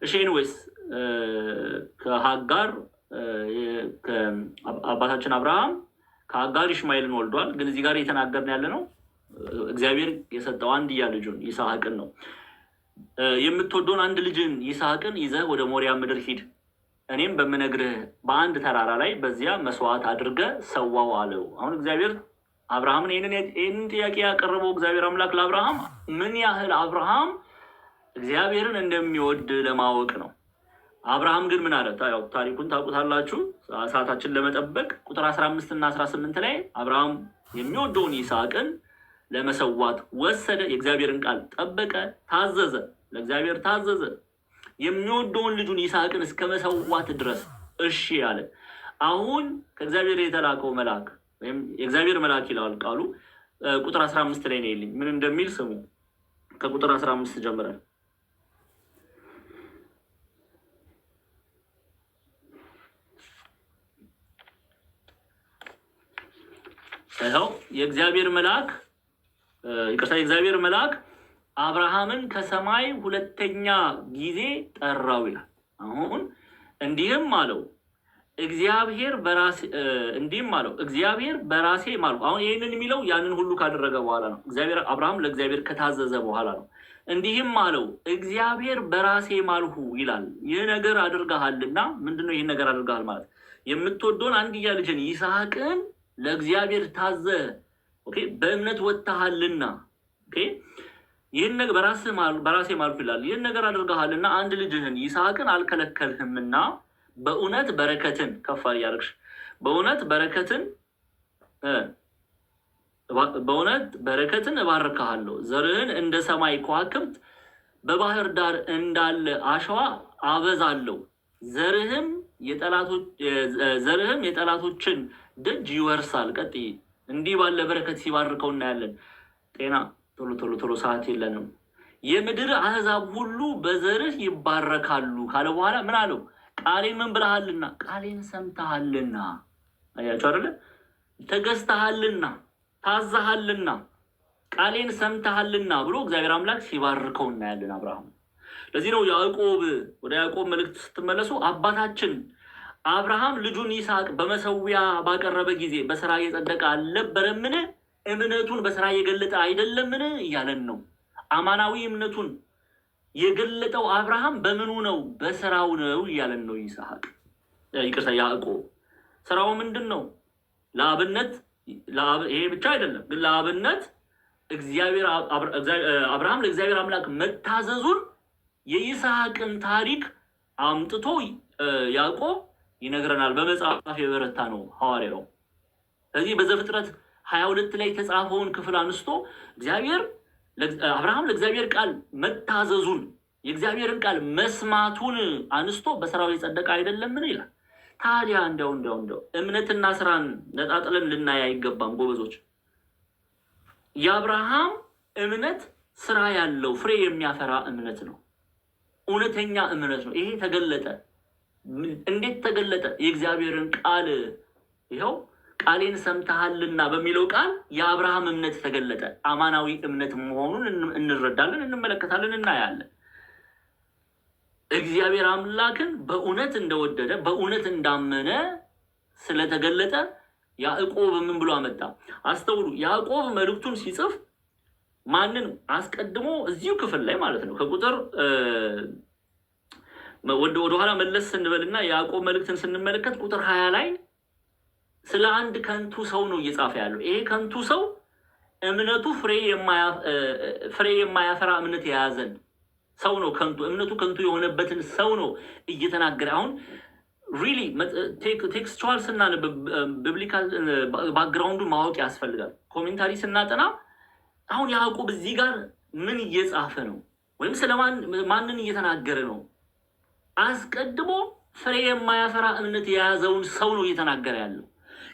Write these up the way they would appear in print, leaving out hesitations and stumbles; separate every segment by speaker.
Speaker 1: እሺ ኤኒዌይስ ከሀጋር አባታችን አብርሃም ከሀጋር ይሽማኤልን ወልዷል። ግን እዚህ ጋር እየተናገርን ያለ ነው እግዚአብሔር የሰጠው አንድያ ልጁን ይስሐቅን ነው። የምትወደውን አንድ ልጅን ይስሐቅን ይዘህ ወደ ሞሪያ ምድር ሂድ፣ እኔም በምነግርህ በአንድ ተራራ ላይ በዚያ መስዋዕት አድርገህ ሰዋው አለው። አሁን እግዚአብሔር አብርሃምን ይህንን ጥያቄ ያቀረበው እግዚአብሔር አምላክ ለአብርሃም ምን ያህል አብርሃም እግዚአብሔርን እንደሚወድ ለማወቅ ነው። አብርሃም ግን ምን አለ? ያው ታሪኩን ታውቁታላችሁ። ሰዓታችን ለመጠበቅ ቁጥር 15 እና 18 ላይ አብርሃም የሚወደውን ይስሐቅን ለመሰዋት ወሰደ። የእግዚአብሔርን ቃል ጠበቀ፣ ታዘዘ፣ ለእግዚአብሔር ታዘዘ። የሚወደውን ልጁን ይስሐቅን እስከ መሰዋት ድረስ እሺ አለ። አሁን ከእግዚአብሔር የተላከው መልአክ ወይም የእግዚአብሔር መልአክ ይላል ቃሉ ቁጥር 15 ላይ ነው ይልኝ ምን እንደሚል ስሙ። ከቁጥር 15 ጀምረን ይኸው የእግዚአብሔር መልአክ አብርሃምን ከሰማይ ሁለተኛ ጊዜ ጠራው ይላል። አሁን እንዲህም አለው እግዚአብሔር በራሴ ማልሁ። አሁን ይህንን የሚለው ያንን ሁሉ ካደረገ በኋላ ነው። አብርሃም ለእግዚአብሔር ከታዘዘ በኋላ ነው። እንዲህም አለው እግዚአብሔር በራሴ ማልሁ ይላል። ይህ ነገር አድርገሃልና። ምንድነው ይህን ነገር አድርገሃል ማለት? የምትወደውን አንድያ ልጅን ይስሐቅን ለእግዚአብሔር ታዘ። ኦኬ፣ በእምነት ወጥተሃልና። ኦኬ፣ ይህን ነገር በራሴ ማልሁ ይላል። ይህን ነገር አድርገሃልና አንድ ልጅህን ይስሐቅን አልከለከልህምና በእውነት በረከትን ከፍ ያርግሽ። በእውነት በረከትን እባርካለሁ። ዘርህን እንደ ሰማይ ከዋክብት በባህር ዳር እንዳለ አሸዋ አበዛለሁ። ዘርህም የጠላቶችን ደጅ ይወርሳል። ቀጥይ። እንዲህ ባለ በረከት ሲባርከው እናያለን። ጤና ቶሎ ሰዓት የለንም። የምድር አህዛብ ሁሉ በዘርህ ይባረካሉ ካለ በኋላ ምን አለው? ቃሌን ምን ብለሃልና? ቃሌን ሰምተሃልና። አያችሁ አይደለ? ተገዝተሃልና፣ ታዘሃልና፣ ቃሌን ሰምተሃልና ብሎ እግዚአብሔር አምላክ ሲባርከው እናያለን አብርሃም። ለዚህ ነው ወደ ያዕቆብ መልእክት ስትመለሱ አባታችን አብርሃም ልጁን ይስሐቅ በመሰዊያ ባቀረበ ጊዜ በስራ የጸደቀ አልነበረምን? እምነቱን በስራ የገለጠ አይደለምን? እያለን ነው። አማናዊ እምነቱን የገለጠው አብርሃም በምኑ ነው? በስራው ነው እያለን ነው። ያዕቆብ ስራው ምንድን ነው? ለአብነት ይሄ ብቻ አይደለም ግን ለአብነት አብርሃም ለእግዚአብሔር አምላክ መታዘዙን የይስሐቅን ታሪክ አምጥቶ ያዕቆብ ይነግረናል። በመጽሐፍ የበረታ ነው ሐዋርያው። ስለዚህ በዘፍጥረት 22 ላይ የተጻፈውን ክፍል አንስቶ አብርሃም ለእግዚአብሔር ቃል መታዘዙን የእግዚአብሔርን ቃል መስማቱን አንስቶ በስራው የጸደቀ አይደለምን ይላል። ታዲያ እንደው እምነትና ስራን ነጣጥለን ልናይ አይገባም ጎበዞች። የአብርሃም እምነት ስራ ያለው ፍሬ የሚያፈራ እምነት ነው። እውነተኛ እምነት ነው። ይሄ ተገለጠ። እንዴት ተገለጠ? የእግዚአብሔርን ቃል ይኸው ቃሌን ሰምተሃልና በሚለው ቃል የአብርሃም እምነት ተገለጠ። አማናዊ እምነት መሆኑን እንረዳለን፣ እንመለከታለን፣ እናያለን። እግዚአብሔር አምላክን በእውነት እንደወደደ በእውነት እንዳመነ ስለተገለጠ ያዕቆብ ምን ብሎ አመጣ? አስተውሉ። ያዕቆብ መልእክቱን ሲጽፍ ማንን አስቀድሞ እዚሁ ክፍል ላይ ማለት ነው ከቁጥር ወደኋላ መለስ ስንበልና ያዕቆብ መልእክትን ስንመለከት ቁጥር 20 ላይ ስለ አንድ ከንቱ ሰው ነው እየጻፈ ያለው። ይሄ ከንቱ ሰው እምነቱ ፍሬ የማያፈራ እምነት የያዘን ሰው ነው። እምነቱ ከንቱ የሆነበትን ሰው ነው እየተናገረ። አሁን ሪሊ ቴክስቹዋል ስናነብ ቢብሊካል ባክግራውንዱን ማወቅ ያስፈልጋል። ኮሜንታሪ ስናጠና አሁን ያዕቆብ እዚህ ጋር ምን እየጻፈ ነው? ወይም ማንን እየተናገረ ነው? አስቀድሞ ፍሬ የማያፈራ እምነት የያዘውን ሰው ነው እየተናገረ ያለው።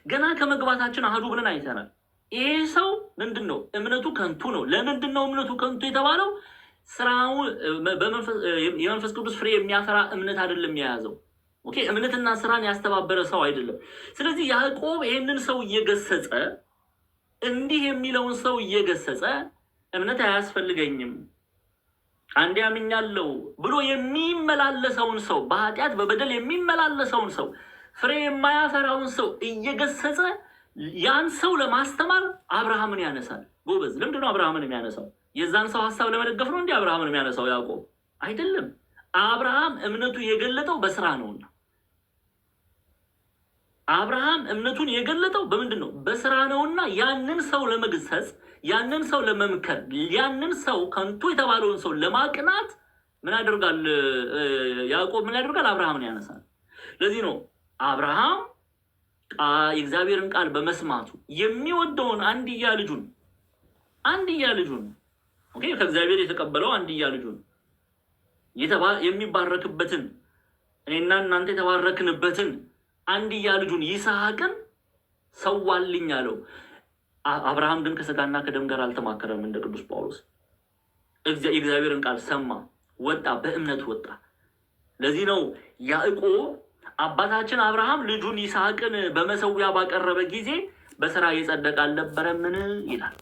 Speaker 1: ገና ከመግባታችን አህዱ ብለን አይተናል። ይሄ ሰው ምንድን ነው? እምነቱ ከንቱ ነው። ለምንድን ነው እምነቱ ከንቱ የተባለው? ስራው የመንፈስ ቅዱስ ፍሬ የሚያፈራ እምነት አይደለም የያዘው። ኦኬ፣ እምነትና ስራን ያስተባበረ ሰው አይደለም። ስለዚህ ያዕቆብ ይሄንን ሰው እየገሰጸ እንዲህ የሚለውን ሰው እየገሰጸ እምነት አያስፈልገኝም፣ አንዴ አምኛለሁ ብሎ የሚመላለሰውን ሰው በኃጢአት በበደል የሚመላለሰውን ሰው ፍሬ የማያፈራውን ሰው እየገሰጸ ያን ሰው ለማስተማር አብርሃምን ያነሳል። ጎበዝ። ለምንድነው አብርሃምን የሚያነሳው? የዛን ሰው ሐሳብ ለመደገፍ ነው እንዴ አብርሃምን የሚያነሳው ያዕቆብ? አይደለም። አብርሃም እምነቱ የገለጠው በስራ ነውና። አብርሃም እምነቱን የገለጠው በምንድን ነው? በስራ ነውና ያንን ሰው ለመግሰጽ፣ ያንን ሰው ለመምከር፣ ያንን ሰው ከንቱ የተባለውን ሰው ለማቅናት ምን ያደርጋል ያዕቆብ? ምን ያደርጋል? አብርሃምን ያነሳል። ለዚህ ነው አብርሃም የእግዚአብሔርን ቃል በመስማቱ የሚወደውን አንድያ ልጁን ኦኬ ከእግዚአብሔር የተቀበለው አንድያ ልጁን የሚባረክበትን እኔና እናንተ የተባረክንበትን አንድያ ልጁን ይስሐቅን ሰዋልኝ አለው። አብርሃም ግን ከስጋና ከደም ጋር አልተማከረም። እንደ ቅዱስ ጳውሎስ የእግዚአብሔርን ቃል ሰማ፣ ወጣ፣ በእምነት ወጣ። ለዚህ ነው ያዕቆብ አባታችን አብርሃም ልጁን ይስሐቅን በመሰዊያ ባቀረበ ጊዜ በስራ የጸደቀ አልነበረምን ይላል።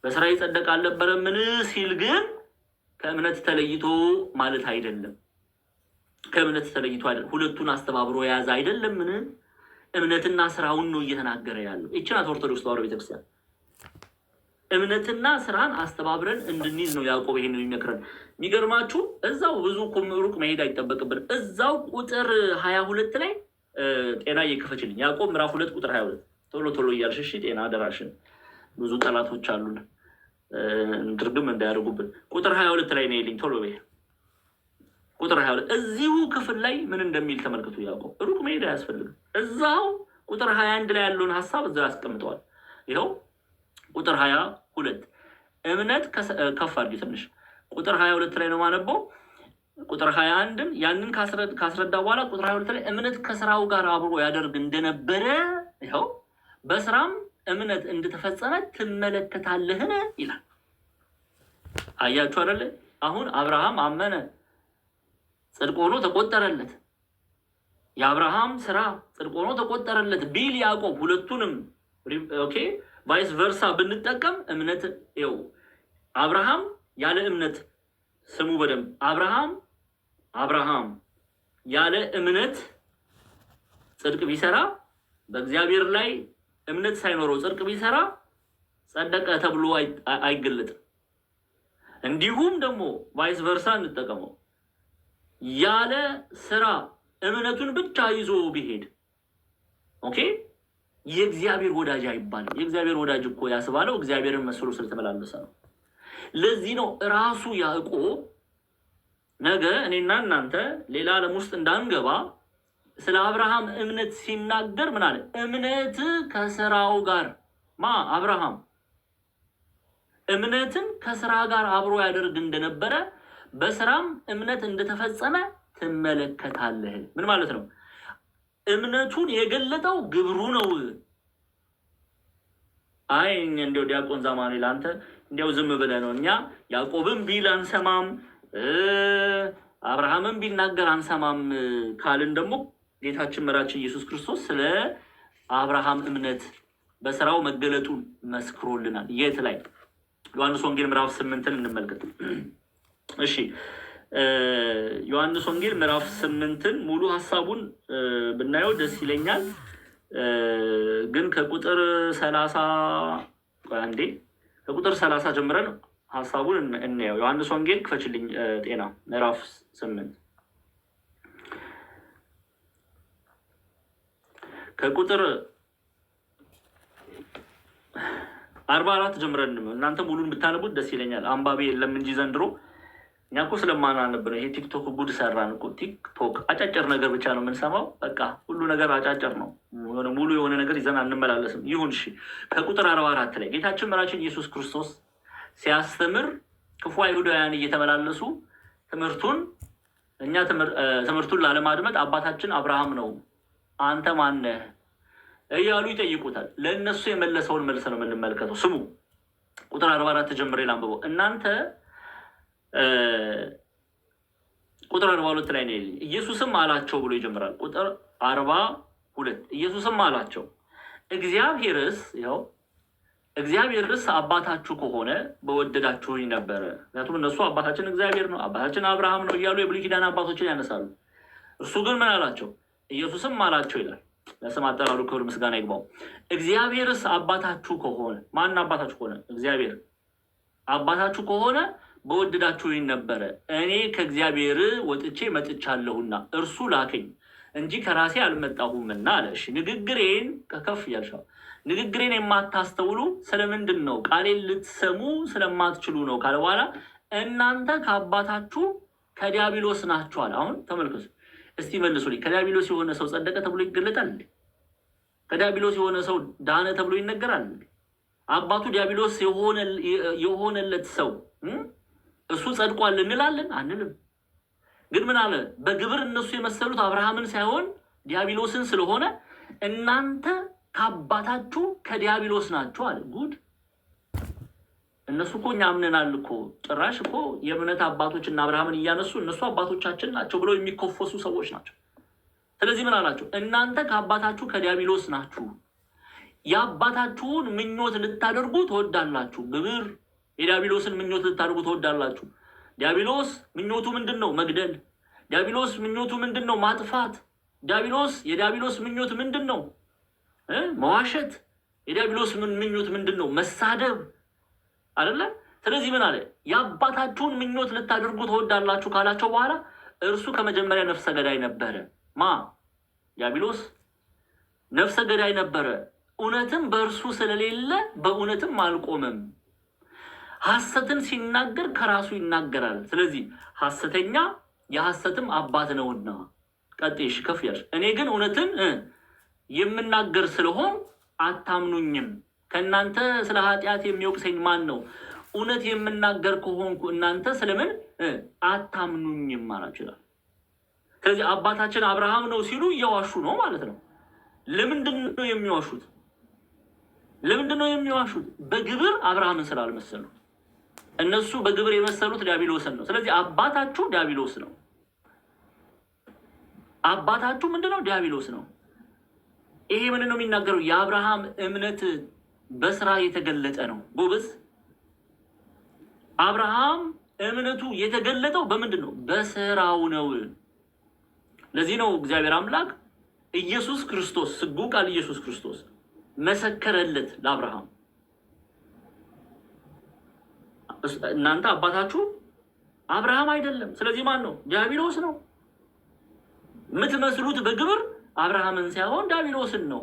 Speaker 1: በስራ የጸደቀ አልነበረምን ሲል ግን ከእምነት ተለይቶ ማለት አይደለም። ከእምነት ተለይቶ አይደለም። ሁለቱን አስተባብሮ የያዘ አይደለምን? እምነትና ስራውን ነው እየተናገረ ያለው። ይህች ናት ኦርቶዶክስ ተዋሕዶ ቤተክርስቲያን። እምነትና ስራን አስተባብረን እንድንይዝ ነው ያዕቆብ ይሄን የሚመክረን። የሚገርማችሁ እዛው ብዙ ሩቅ መሄድ አይጠበቅብን። እዛው ቁጥር 22 ላይ ጤና እየከፈችልኝ ያዕቆብ ምዕራፍ 2 ቁጥር 22 ቶሎ እያልሽ እሺ። ጤና አደራሽን፣ ብዙ ጠላቶች አሉን ድርግም እንዳያደርጉብን። ቁጥር 22 ላይ ነው ይልኝ ቶሎ በይ። ቁጥር 22 እዚሁ ክፍል ላይ ምን እንደሚል ተመልክቱ። ያዕቆብ ሩቅ መሄድ አያስፈልግም። እዛው ቁጥር 21 ላይ ያለውን ሐሳብ እዛው ያስቀምጠዋል። ይኸው ቁጥር 22 እምነት ከፍ አድርጊ ትንሽ። ቁጥር 22 ላይ ነው ማነበው። ቁጥር 21ን ያንን ካስረዳ በኋላ ቁጥር 22 ላይ እምነት ከስራው ጋር አብሮ ያደርግ እንደነበረ ይኸው በስራም እምነት እንደተፈጸመ ትመለከታለህን ይላል። አያችሁ አይደለ? አሁን አብርሃም አመነ፣ ጽድቅ ሆኖ ተቆጠረለት። የአብርሃም ስራ ጽድቅ ሆኖ ተቆጠረለት ቢል ያዕቆብ ሁለቱንም ኦኬ ቫይስ ቨርሳ ብንጠቀም እምነት ይኸው አብርሃም ያለ እምነት ስሙ በደንብ አብርሃም ያለ እምነት ጽድቅ ቢሰራ በእግዚአብሔር ላይ እምነት ሳይኖረው ጽድቅ ቢሰራ ጸደቀ ተብሎ አይገለጥም። እንዲሁም ደግሞ ቫይስ ቨርሳ እንጠቀመው ያለ ስራ እምነቱን ብቻ ይዞ ቢሄድ ኦኬ የእግዚአብሔር ወዳጅ አይባልም። የእግዚአብሔር ወዳጅ እኮ ያስባለው እግዚአብሔርን መስሎ ስለተመላለሰ ነው። ለዚህ ነው ራሱ ያዕቆብ ነገ እኔና እናንተ ሌላ ዓለም ውስጥ እንዳንገባ ስለ አብርሃም እምነት ሲናገር ምን አለ? እምነት ከስራው ጋር አብርሃም እምነትን ከስራ ጋር አብሮ ያደርግ እንደነበረ በስራም እምነት እንደተፈጸመ ትመለከታለህ። ምን ማለት ነው? እምነቱን የገለጠው ግብሩ ነው። አይ እንዲያው ዲያቆን ዛማኔል አንተ እንዲያው ዝም ብለህ ነው። እኛ ያዕቆብም ቢል አንሰማም፣ አብርሃምም ቢናገር አንሰማም ካልን ደግሞ ጌታችን መራችን ኢየሱስ ክርስቶስ ስለ አብርሃም እምነት በስራው መገለጡን መስክሮልናል። የት ላይ? ዮሐንስ ወንጌል ምዕራፍ 8ን እንመልከት። እሺ ዮሐንስ ወንጌል ምዕራፍ 8ን ሙሉ ሐሳቡን ብናየው ደስ ይለኛል። ግን ከቁጥር 30 ጀምረን ሐሳቡን እንየው። ዮሐንስ ወንጌል ክፈችልኝ ጤና ምዕራፍ 8 ከቁጥር 44 ጀምረን እናንተ ሙሉን ብታነቡት ደስ ይለኛል። አንባቢ የለም እንጂ ዘንድሮ እኛ እኮ ስለማናነብ ነው። ይሄ ቲክቶክ ጉድ ሰራን እኮ። ቲክቶክ አጫጭር ነገር ብቻ ነው የምንሰማው። በቃ ሁሉ ነገር አጫጭር ነው። ሙሉ የሆነ ነገር ይዘን አንመላለስም። ይሁን እሺ። ከቁጥር 44 ላይ ጌታችን መራችን ኢየሱስ ክርስቶስ ሲያስተምር ክፉ አይሁዳውያን እየተመላለሱ ትምህርቱን ላለማድመጥ አባታችን አብርሃም ነው አንተ ማን ነህ እያሉ ይጠይቁታል። ለእነሱ የመለሰውን መልስ ነው የምንመለከተው። ስሙ ቁጥር 44 ጀምሬ ላንብበው። እናንተ ቁጥር 42 ላይ ነው። ኢየሱስም አላቸው ብሎ ይጀምራል። ቁጥር 42 ኢየሱስም አላቸው እግዚአብሔርስ እግዚአብሔርስ አባታችሁ ከሆነ በወደዳችሁኝ ነበረ። ምክንያቱም እነሱ አባታችን እግዚአብሔር ነው፣ አባታችን አብርሃም ነው እያሉ የብሉይ ኪዳን አባቶችን ያነሳሉ። እርሱ ግን ምን አላቸው? ኢየሱስም አላቸው ይላል። ለስም አጠራሩ ክብር ምስጋና ይግባው። እግዚአብሔርስ አባታችሁ ከሆነ፣ ማን አባታችሁ ከሆነ? እግዚአብሔር አባታችሁ ከሆነ በወደዳችሁኝ ነበረ። እኔ ከእግዚአብሔር ወጥቼ መጥቻለሁና እርሱ ላከኝ እንጂ ከራሴ አልመጣሁምና አለ። እሺ ንግግሬን ከከፍ ያልሻው ንግግሬን የማታስተውሉ ስለምንድን ነው? ቃሌን ልትሰሙ ስለማትችሉ ነው ካለ በኋላ እናንተ ከአባታችሁ ከዲያብሎስ ናችኋል። አሁን ተመልከቱ እስቲ መልሱልኝ። ከዲያብሎስ የሆነ ሰው ጸደቀ ተብሎ ይገለጣል? ከዲያብሎስ የሆነ ሰው ዳነ ተብሎ ይነገራል? አባቱ ዲያብሎስ የሆነለት ሰው እሱ ጸድቋል እንላለን? አንልም። ግን ምን አለ? በግብር እነሱ የመሰሉት አብርሃምን ሳይሆን ዲያብሎስን ስለሆነ እናንተ ከአባታችሁ ከዲያብሎስ ናችሁ አለ። ጉድ! እነሱ እኮ እኛ አምነናል እኮ፣ ጭራሽ እኮ የእምነት አባቶች እና አብርሃምን እያነሱ እነሱ አባቶቻችን ናቸው ብለው የሚኮፈሱ ሰዎች ናቸው። ስለዚህ ምን አላቸው? እናንተ ከአባታችሁ ከዲያብሎስ ናችሁ፣ የአባታችሁን ምኞት ልታደርጉ ትወዳላችሁ። ግብር የዲያብሎስን ምኞት ልታደርጉ ትወዳላችሁ። ዲያብሎስ ምኞቱ ምንድን ነው? መግደል። ዲያብሎስ ምኞቱ ምንድን ነው? ማጥፋት። የዲያብሎስ ምኞት ምንድን ነው? መዋሸት። የዲያብሎስ ምኞት ምንድን ነው? መሳደብ አይደለ? ስለዚህ ምን አለ? የአባታችሁን ምኞት ልታደርጉ ትወዳላችሁ ካላቸው በኋላ እርሱ ከመጀመሪያ ነፍሰ ገዳይ ነበረ። ዲያብሎስ ነፍሰ ገዳይ ነበረ። እውነትም በእርሱ ስለሌለ በእውነትም አልቆመም። ሐሰትን ሲናገር ከራሱ ይናገራል። ስለዚህ ሐሰተኛ የሐሰትም አባት ነውና። ቀጥሽ ከፍ ያልሽ። እኔ ግን እውነትን የምናገር ስለሆን አታምኑኝም። ከእናንተ ስለ ኃጢአት የሚወቅሰኝ ማን ነው? እውነት የምናገር ከሆንኩ እናንተ ስለምን አታምኑኝም ማለት ይችላል። ስለዚህ አባታችን አብርሃም ነው ሲሉ እየዋሹ ነው ማለት ነው። ለምንድን ነው የሚዋሹት? በግብር አብርሃምን ስላልመሰሉ። እነሱ በግብር የመሰሉት ዲያብሎስን ነው። ስለዚህ አባታችሁ ዲያብሎስ ነው። አባታችሁ ምንድነው? ዲያብሎስ ነው። ይሄ ምንድን ነው የሚናገረው? የአብርሃም እምነት በስራ የተገለጠ ነው። ጎበዝ፣ አብርሃም እምነቱ የተገለጠው በምንድን ነው? በስራው ነው። ለዚህ ነው እግዚአብሔር አምላክ ኢየሱስ ክርስቶስ ስጉ ቃል ኢየሱስ ክርስቶስ መሰከረለት ለአብርሃም። እናንተ አባታችሁ አብርሃም አይደለም። ስለዚህ ማን ነው? ዲያብሎስ ነው። የምትመስሉት በግብር አብርሃምን ሳይሆን ዲያብሎስን ነው።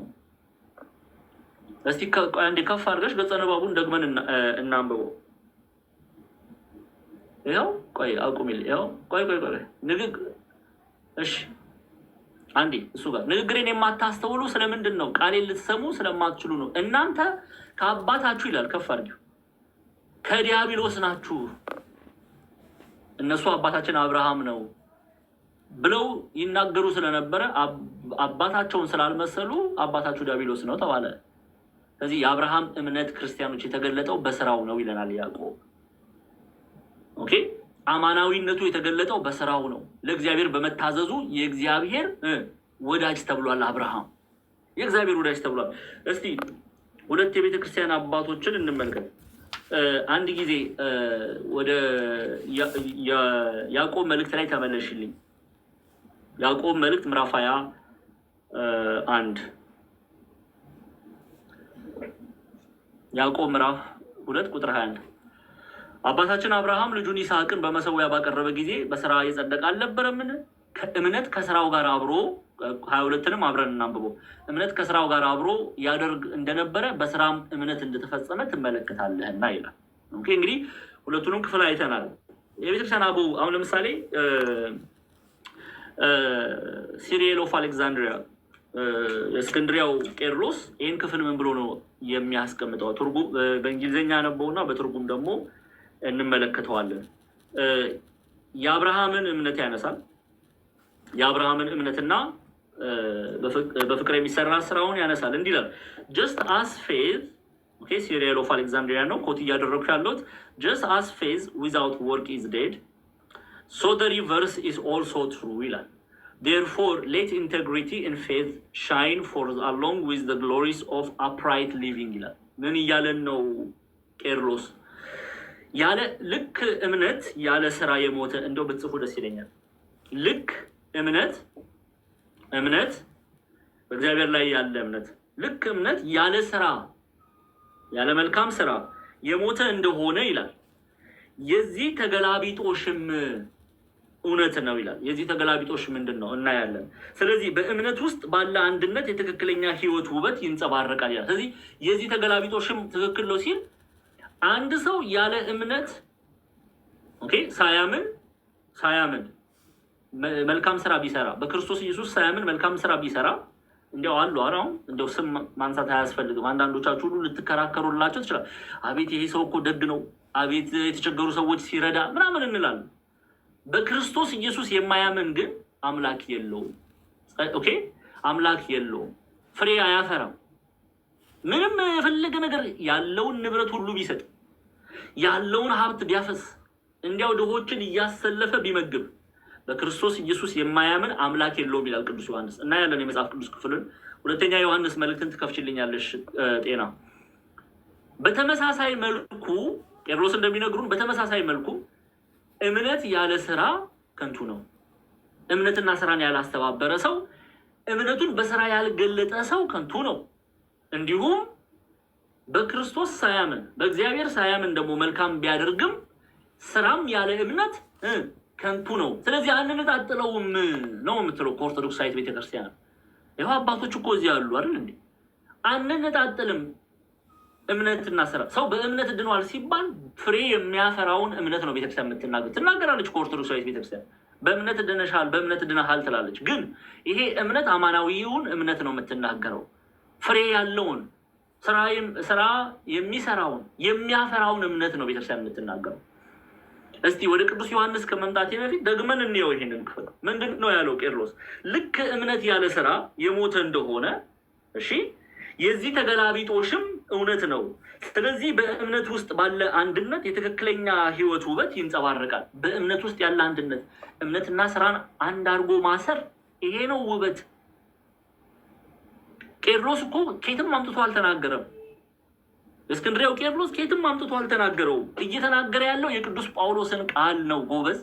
Speaker 1: እስቲ አንዴ ከፍ አድርገሽ ገጸ ንባቡን ደግመን እናንብበው። ይኸው ቆይ አቁሚል። ይኸው ቆይ እሺ አንዴ እሱ ጋር ንግግሬን የማታስተውሉ ስለምንድን ነው? ቃሌን ልትሰሙ ስለማትችሉ ነው። እናንተ ከአባታችሁ ይላል፣ ከፍ አድርጊው፣ ከዲያብሎስ ናችሁ። እነሱ አባታችን አብርሃም ነው ብለው ይናገሩ ስለነበረ አባታቸውን ስላልመሰሉ አባታችሁ ዲያብሎስ ነው ተባለ። ስለዚህ የአብርሃም እምነት ክርስቲያኖች የተገለጠው በስራው ነው ይለናል ያዕቆብ። ኦኬ፣ አማናዊነቱ የተገለጠው በስራው ነው። ለእግዚአብሔር በመታዘዙ የእግዚአብሔር ወዳጅ ተብሏል። አብርሃም የእግዚአብሔር ወዳጅ ተብሏል። እስቲ ሁለት የቤተ ክርስቲያን አባቶችን እንመልከት። አንድ ጊዜ ወደ ያዕቆብ መልእክት ላይ ተመለሽልኝ። ያዕቆብ መልእክት ምዕራፍ 21 ያዕቆብ ምዕራፍ 2 ቁጥር 21 አባታችን አብርሃም ልጁን ይስሐቅን በመሰዊያ ባቀረበ ጊዜ በስራ የጸደቀ አልነበረምን? እምነት ከስራው ጋር አብሮ 22ንም አብረን እናንብበው። እምነት ከስራው ጋር አብሮ ያደርግ እንደነበረ በስራም እምነት እንደተፈጸመ ትመለከታለህና ይላል። ኦኬ፣ እንግዲህ ሁለቱንም ክፍል አይተናል። የቤተክርስቲያን አበው አሁን ለምሳሌ ሲሪል ኦፍ አሌክዛንድሪያ የእስክንድሪያው ቄርሎስ ይህን ክፍል ምን ብሎ ነው የሚያስቀምጠው? ትርጉም በእንግሊዝኛ ነበውና በትርጉም ደግሞ እንመለከተዋለን። የአብርሃምን እምነት ያነሳል። የአብርሃምን እምነትና በፍቅር የሚሰራ ስራውን ያነሳል። እንዲህ ይላል፣ ጀስት አስ ፌዝ ኦኬ፣ ሲሪል ኦፍ አሌክዛንድሪያ ነው ኮት እያደረግኩ ያለሁት። ጀስት አስ ፌዝ ዊዛውት ወርክ ኢዝ ዴድ ሶ ዘ ሪቨርስ ኢዝ ኦልሶ ትሩ ይላል። Therefore, let integrity and faith shine for along with the glories of upright living ይላል። ምን እያለን ነው ቄርሎስ? ያለ ልክ እምነት ያለ ስራ የሞተ እንደው ብትጽፉ ደስ ይለኛል። ልክ እምነት በእግዚአብሔር ላይ ያለ እምነት ልክ እምነት ያለ ስራ ያለ መልካም ስራ የሞተ እንደሆነ ይላል። የዚህ ተገላቢጦሽም እውነት ነው ይላል። የዚህ ተገላቢጦሽ ምንድን ነው እናያለን። ስለዚህ በእምነት ውስጥ ባለ አንድነት የትክክለኛ ህይወት ውበት ይንጸባረቃል ይላል። ስለዚህ የዚህ ተገላቢጦሽም ትክክል ነው ሲል አንድ ሰው ያለ እምነት ሳያምን መልካም ስራ ቢሰራ በክርስቶስ ኢየሱስ ሳያምን መልካም ስራ ቢሰራ እንዲያው አሉ አሁን እንደው ስም ማንሳት አያስፈልግም። አንዳንዶቻችሁ ሁሉ ልትከራከሩላቸው ትችላል። አቤት ይሄ ሰው እኮ ደግ ነው፣ አቤት የተቸገሩ ሰዎች ሲረዳ ምናምን እንላለን። በክርስቶስ ኢየሱስ የማያምን ግን አምላክ የለውም። አምላክ የለውም፣ ፍሬ አያፈራም። ምንም የፈለገ ነገር ያለውን ንብረት ሁሉ ቢሰጥ ያለውን ሀብት ቢያፈስ እንዲያው ድሆችን እያሰለፈ ቢመግብ በክርስቶስ ኢየሱስ የማያምን አምላክ የለውም ይላል ቅዱስ ዮሐንስ። እና ያለን የመጽሐፍ ቅዱስ ክፍልን ሁለተኛ ዮሐንስ መልእክትን ትከፍችልኛለሽ ጤና። በተመሳሳይ መልኩ ቄርሎስ እንደሚነግሩን በተመሳሳይ መልኩ እምነት ያለ ስራ ከንቱ ነው። እምነትና ስራን ያላስተባበረ ሰው፣ እምነቱን በስራ ያልገለጠ ሰው ከንቱ ነው። እንዲሁም በክርስቶስ ሳያምን በእግዚአብሔር ሳያምን ደግሞ መልካም ቢያደርግም ስራም ያለ እምነት ከንቱ ነው። ስለዚህ አንነጣጥለውም ነው የምትለው ከኦርቶዶክሳዊት ቤተክርስቲያን። ይኸው አባቶች እኮ እዚህ ያሉ አይደል እንዴ? አንነጣጥልም እምነትና ስራ። ሰው በእምነት ድኗል ሲባል ፍሬ የሚያፈራውን እምነት ነው ቤተክርስቲያን ትናገራለች። ከኦርቶዶክሳዊት ቤተክርስቲያን በእምነት ድነሻል፣ በእምነት ድነሃል ትላለች። ግን ይሄ እምነት አማናዊውን እምነት ነው የምትናገረው። ፍሬ ያለውን ስራ የሚሰራውን የሚያፈራውን እምነት ነው ቤተክርስቲያን የምትናገረው። እስቲ ወደ ቅዱስ ዮሐንስ ከመምጣቴ በፊት ደግመን እንየው ይሄንን ክፍል። ምንድን ነው ያለው ቄርሎስ? ልክ እምነት ያለ ስራ የሞተ እንደሆነ የዚህ ተገላቢጦሽም እውነት ነው። ስለዚህ በእምነት ውስጥ ባለ አንድነት የትክክለኛ ህይወት ውበት ይንጸባረቃል። በእምነት ውስጥ ያለ አንድነት፣ እምነትና ስራን አንድ አድርጎ ማሰር፣ ይሄ ነው ውበት። ቄርሎስ እኮ ከየትም አምጥቶ አልተናገረም። እስክንድርያው ቄርሎስ ከየትም አምጥቶ አልተናገረውም። እየተናገረ ያለው የቅዱስ ጳውሎስን ቃል ነው። ጎበዝ፣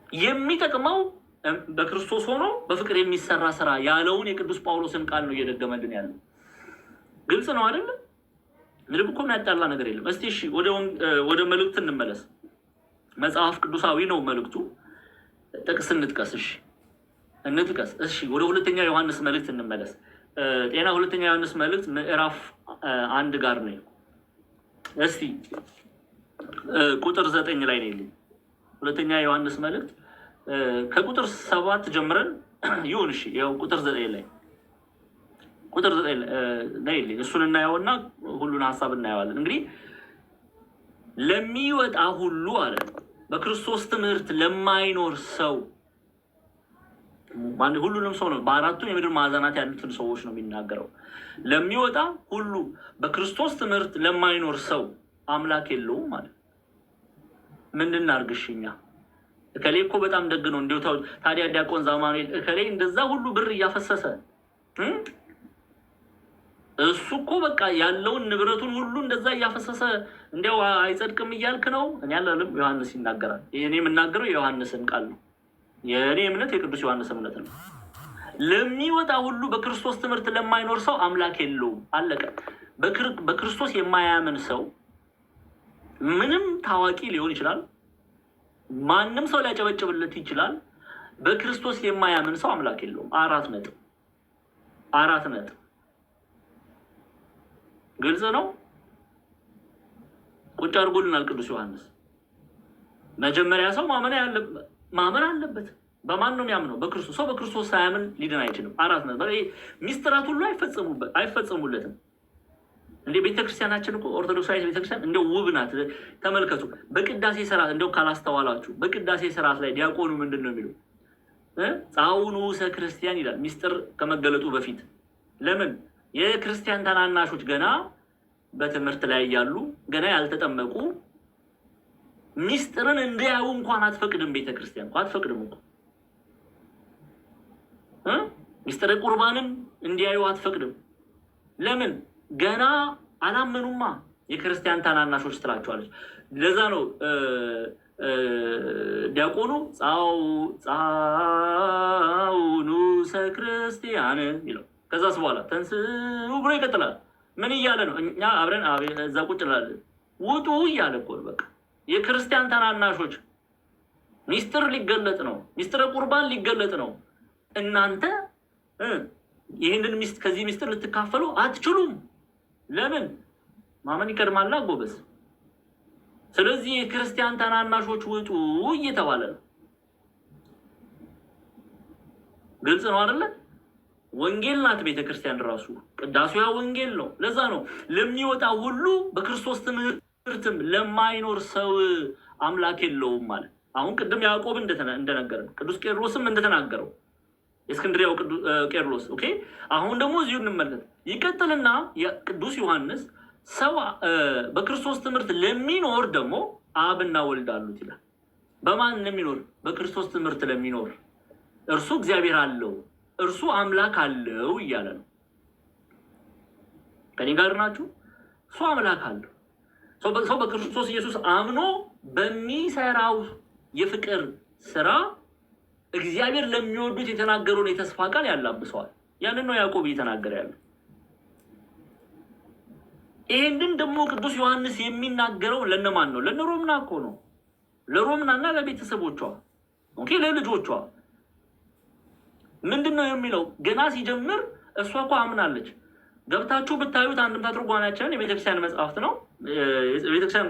Speaker 1: የሚጠቅመው በክርስቶስ ሆኖ በፍቅር የሚሰራ ስራ ያለውን የቅዱስ ጳውሎስን ቃል ነው እየደገመልን ያለው። ግልጽ ነው አይደለም? ምንም እኮ የሚያጣላ ነገር የለም። እስቲ እሺ ወደ መልእክት እንመለስ። መጽሐፍ ቅዱሳዊ ነው መልእክቱ። ጥቅስ እንጥቀስ። እሺ ወደ ሁለተኛ ዮሐንስ መልእክት እንመለስ። ጤና ሁለተኛ ዮሐንስ መልእክት ምዕራፍ 1 ጋር ነው። እስቲ ቁጥር 9 ላይ ነው። ሁለተኛ ዮሐንስ መልእክት ከቁጥር 7 ጀምረን ይሁን። እሺ ያው ቁጥር 9 ላይ እሱን እናየውና ሁሉን ሀሳብ እናየዋለን። እንግዲህ ለሚወጣ ሁሉ አለ በክርስቶስ ትምህርት ለማይኖር ሰው፣ ሁሉንም ሰው ነው፣ በአራቱም የምድር ማዕዘናት ያሉትን ሰዎች ነው የሚናገረው። ለሚወጣ ሁሉ በክርስቶስ ትምህርት ለማይኖር ሰው አምላክ የለውም ማለት ምንድን እናርግሽኛ? እከሌ እኮ በጣም ደግ ነው እንዴው ታዲያ ዲያቆን ዛማኑኤል እከሌ እንደዛ ሁሉ ብር እያፈሰሰ እሱ እኮ በቃ ያለውን ንብረቱን ሁሉ እንደዛ እያፈሰሰ እንዲያው አይጸድቅም እያልክ ነው? እኔ አላለም። ዮሐንስ ይናገራል። እኔ የምናገረው የዮሐንስን ቃል ነው። የእኔ እምነት የቅዱስ ዮሐንስ እምነት ነው። ለሚወጣ ሁሉ በክርስቶስ ትምህርት ለማይኖር ሰው አምላክ የለውም። አለቀ። በክርስቶስ የማያምን ሰው ምንም ታዋቂ ሊሆን ይችላል፣ ማንም ሰው ሊያጨበጭብለት ይችላል። በክርስቶስ የማያምን ሰው አምላክ የለውም። 4 ነጥብ። ግልጽ ነው። ቁጭ አድርጎልናል ቅዱስ ዮሐንስ። መጀመሪያ ሰው ማመን አለበት። በማን ነው የሚያምነው? በክርስቶስ። ሰው በክርስቶስ ሳያምን ሊድን አይችልም። 4 ነጥብ። ሚስጥራት ሁሉ አይፈጸሙለትም። እንደ ቤተክርስቲያናችን እኮ ኦርቶዶክሳዊት ቤተክርስቲያን እንደው ውብ ናት። ተመልከቱ። በቅዳሴ ስርዓት እንደው ካላስተዋላችሁ በቅዳሴ ስርዓት ላይ ዲያቆኑ ምንድን ነው የሚለው? ጻውኑ ክርስቲያን ይላል፣ ሚስጥር ከመገለጡ በፊት። ለምን? የክርስቲያን ታናናሾች ገና በትምህርት ላይ ያሉ ገና ያልተጠመቁ ሚስጥርን እንዲያዩ እንኳን አትፈቅድም። ቤተክርስቲያን እንኳን አትፈቅድም እኮ ሚስጥረ ቁርባንን እንዲያዩ አትፈቅድም። ለምን? ገና አላመኑማ። የክርስቲያን ታናናሾች ትላቸዋለች። ለዛ ነው ዲያቆኑ ጻውኑ ሰክርስቲያን ይለው። ከዛስ በኋላ ተንስኡ ብሎ ይቀጥላል። ምን እያለ ነው? እኛ አብረን እዛ ቁጭ እንላለን። ውጡ እያለ እኮ በቃ የክርስቲያን ታናናሾች ሚስጥር ሊገለጥ ነው። ሚስጥረ ቁርባን ሊገለጥ ነው። እናንተ ይህንን ከዚህ ሚስጥር ልትካፈሉ አትችሉም። ለምን? ማመን ይቀድማላ ጎበዝ። ስለዚህ የክርስቲያን ታናናሾች ውጡ እየተባለ ነው። ግልጽ ነው አይደለ? ወንጌል ናት ቤተክርስቲያን ራሱ። ቅዳሴዋ ወንጌል ነው። ለዛ ነው ለሚወጣ ሁሉ በክርስቶስ ትምህርትም ለማይኖር ሰው አምላክ የለውም ማለት። አሁን ቅድም ያዕቆብ እንደነገረን ቅዱስ ቄርሎስም እንደተናገረው የእስክንድሪያው ቄርሎስ። ኦኬ አሁን ደግሞ እዚሁ እንመለከት። ይቀጥልና ቅዱስ ዮሐንስ ሰው በክርስቶስ ትምህርት ለሚኖር ደግሞ አብና ወልድ አሉት ይላል። በማን ለሚኖር? በክርስቶስ ትምህርት ለሚኖር እርሱ እግዚአብሔር አለው፣ እርሱ አምላክ አለው እያለ ነው። ከኔ ጋር ናችሁ? እሱ አምላክ አለው። ሰው በክርስቶስ ኢየሱስ አምኖ በሚሰራው የፍቅር ስራ እግዚአብሔር ለሚወዱት የተናገረውን የተስፋ ቃል ያላብሰዋል። ያንን ነው ያዕቆብ እየተናገረ ያለው። ይሄንን ደግሞ ቅዱስ ዮሐንስ የሚናገረው ለነማን ነው? ለሮምና እኮ ነው። ለሮምናና ለቤተሰቦቿ፣ ኦኬ፣ ለልጆቿ። ምንድነው የሚለው? ገና ሲጀምር እሷ እኮ አምናለች። ገብታችሁ ብታዩት አንድምታ ትርጓሜያችንን የቤተክርስቲያን መጽሐፍት ነው። የቤተክርስቲያን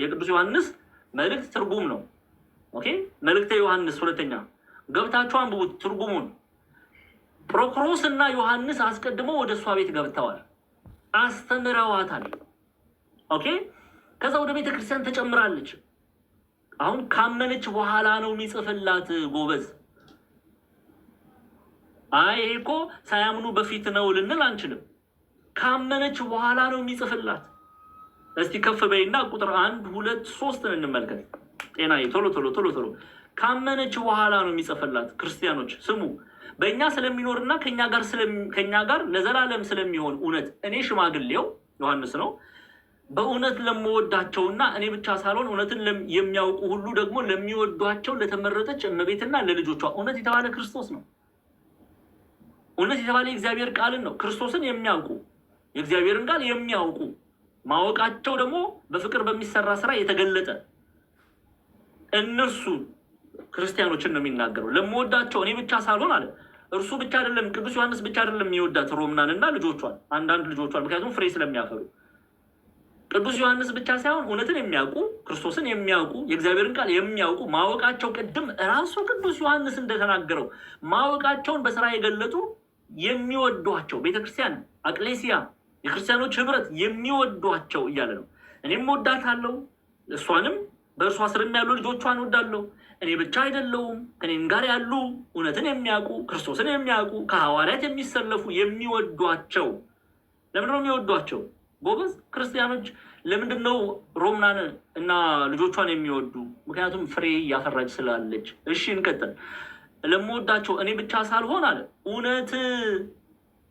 Speaker 1: የቅዱስ ዮሐንስ መልእክት ትርጉም ነው። ኦኬ፣ መልእክተ ዮሐንስ ሁለተኛ ገብታችሁ አንብቡት ትርጉሙን። ፕሮክሮስ እና ዮሐንስ አስቀድሞ ወደ እሷ ቤት ገብተዋል፣ አስተምረዋታል። ኦኬ፣ ከዛ ወደ ቤተክርስቲያን ተጨምራለች። አሁን ካመነች በኋላ ነው የሚጽፍላት ጎበዝ። አይ እኮ ሳያምኑ በፊት ነው ልንል አንችልም። ካመነች በኋላ ነው የሚጽፍላት። እስቲ ከፍ በይና ቁጥር 1 2 3 እንመልከት። ጤናዬ ቶሎ ቶሎ ቶሎ ቶሎ። ካመነች በኋላ ነው የሚጽፍላት። ክርስቲያኖች ስሙ። በእኛ ስለሚኖርና ከኛ ጋር ለዘላለም ስለሚሆን እውነት እኔ ሽማግሌው ዮሐንስ ነው በእውነት ለምወዳቸውና እኔ ብቻ ሳልሆን እውነትን የሚያውቁ ሁሉ ደግሞ ለሚወዷቸው ለተመረጠች እመቤትና ለልጆቿ። እውነት የተባለ ክርስቶስ ነው። እውነት የተባለ የእግዚአብሔር ቃልን ነው። ክርስቶስን የሚያውቁ የእግዚአብሔርን ቃል የሚያውቁ ማወቃቸው ደግሞ በፍቅር በሚሰራ ስራ የተገለጠ እነርሱ ክርስቲያኖችን ነው የሚናገረው። ለምወዳቸው እኔ ብቻ ሳልሆን አለ። እርሱ ብቻ አይደለም፣ ቅዱስ ዮሐንስ ብቻ አይደለም የሚወዳት ሮምናንና ልጆቿን፣ አንዳንድ ልጆቿን፣ ምክንያቱም ፍሬ ስለሚያፈሩ። ቅዱስ ዮሐንስ ብቻ ሳይሆን እውነትን የሚያውቁ ክርስቶስን የሚያውቁ የእግዚአብሔርን ቃል የሚያውቁ ማወቃቸው፣ ቅድም ራሱ ቅዱስ ዮሐንስ እንደተናገረው ማወቃቸውን በስራ የገለጡ የሚወዷቸው ቤተክርስቲያን፣ አቅሌሲያ፣ የክርስቲያኖች ህብረት የሚወዷቸው እያለ ነው። እኔም ወዳታለሁ፣ እሷንም በእርሷ ስርም ያሉ ልጆቿን ወዳለሁ። እኔ ብቻ አይደለውም፣ ከኔም ጋር ያሉ እውነትን የሚያውቁ ክርስቶስን የሚያውቁ ከሐዋርያት የሚሰለፉ የሚወዷቸው። ለምንድን ነው የሚወዷቸው? ጎበዝ ክርስቲያኖች ለምንድን ነው ሮምናን እና ልጆቿን የሚወዱ? ምክንያቱም ፍሬ እያፈራች ስላለች። እሺ እንቀጥል። ለምወዳቸው እኔ ብቻ ሳልሆን አለ እውነት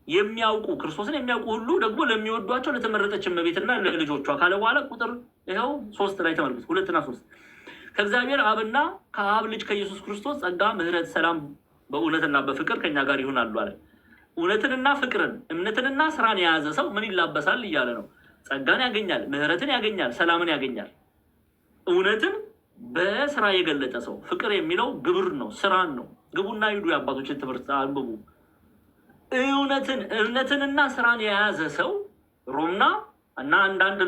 Speaker 1: የሚያውቁ ክርስቶስን የሚያውቁ ሁሉ ደግሞ ለሚወዷቸው ለተመረጠች እመቤትና ለልጆቿ ካለ በኋላ ቁጥር ይኸው 3 ላይ ተመልከቱ። 2 እና 3 ከእግዚአብሔር አብና ከአብ ልጅ ከኢየሱስ ክርስቶስ ጸጋ፣ ምሕረት፣ ሰላም በእውነትና በፍቅር ከኛ ጋር ይሆናሉ አለ። እውነትንና ፍቅርን እምነትንና ስራን የያዘ ሰው ምን ይላበሳል እያለ ነው። ጸጋን ያገኛል፣ ምሕረትን ያገኛል፣ ሰላምን ያገኛል። እውነትን በስራ የገለጠ ሰው፣ ፍቅር የሚለው ግብር ነው፣ ስራን ነው። ግቡና ሂዱ የአባቶችን ትምህርት አንብቡ። እምነትንና ስራን የያዘ ሰው ሮምና እና አንዳንድ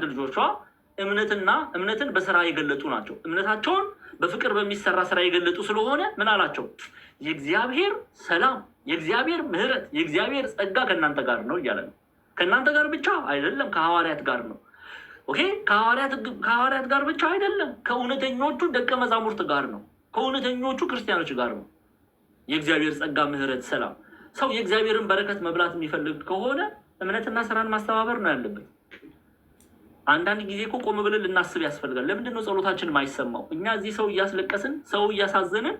Speaker 1: ልጆቿ እምነትን በስራ የገለጡ ናቸው። እምነታቸውን በፍቅር በሚሰራ ስራ የገለጡ ስለሆነ ምን አላቸው? የእግዚአብሔር ሰላም፣ የእግዚአብሔር ምሕረት፣ የእግዚአብሔር ጸጋ ከእናንተ ጋር ነው እያለ ነው። ከእናንተ ጋር ብቻ አይደለም፣ ከሐዋርያት ጋር ነው። ኦኬ፣ ከሐዋርያት ጋር ብቻ አይደለም፣ ከእውነተኞቹ ደቀ መዛሙርት ጋር ነው። ከእውነተኞቹ ክርስቲያኖች ጋር ነው። የእግዚአብሔር ጸጋ፣ ምሕረት፣ ሰላም። ሰው የእግዚአብሔርን በረከት መብላት የሚፈልግ ከሆነ እምነትና ስራን ማስተባበር ነው ያለበት። አንዳንድ ጊዜ እኮ ቆም ብለን ልናስብ ያስፈልጋል። ለምንድን ነው ጸሎታችን የማይሰማው? እኛ እዚህ ሰው እያስለቀስን፣ ሰው እያሳዘንን፣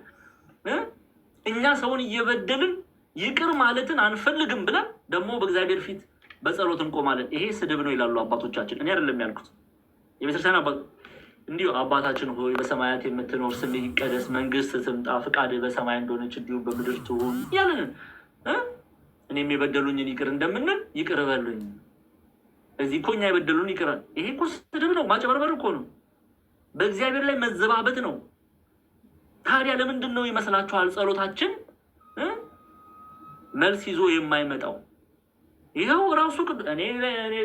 Speaker 1: እኛ ሰውን እየበደልን ይቅር ማለትን አንፈልግም ብለን ደግሞ በእግዚአብሔር ፊት በጸሎት እንቆማለን። ይሄ ስድብ ነው ይላሉ አባቶቻችን። እኔ አይደለም ያልኩት፣ የቤተክርስቲያን አባ እንዲሁ አባታችን ሆይ በሰማያት የምትኖር ስምህ ይቀደስ፣ መንግስት ትምጣ፣ ፍቃድህ በሰማይ እንደሆነች እንዲሁ በምድር ትሁን ያለንን እኔም የበደሉኝን ይቅር እንደምንል ይቅር በሉኝ። እዚህ እኮ እኛ የበደሉን ይቅራል። ይሄ እኮ ስድብ ነው፣ ማጭበርበር እኮ ነው፣ በእግዚአብሔር ላይ መዘባበት ነው። ታዲያ ለምንድን ነው ይመስላችኋል ጸሎታችን መልስ ይዞ የማይመጣው? ይኸው ራሱ እኔ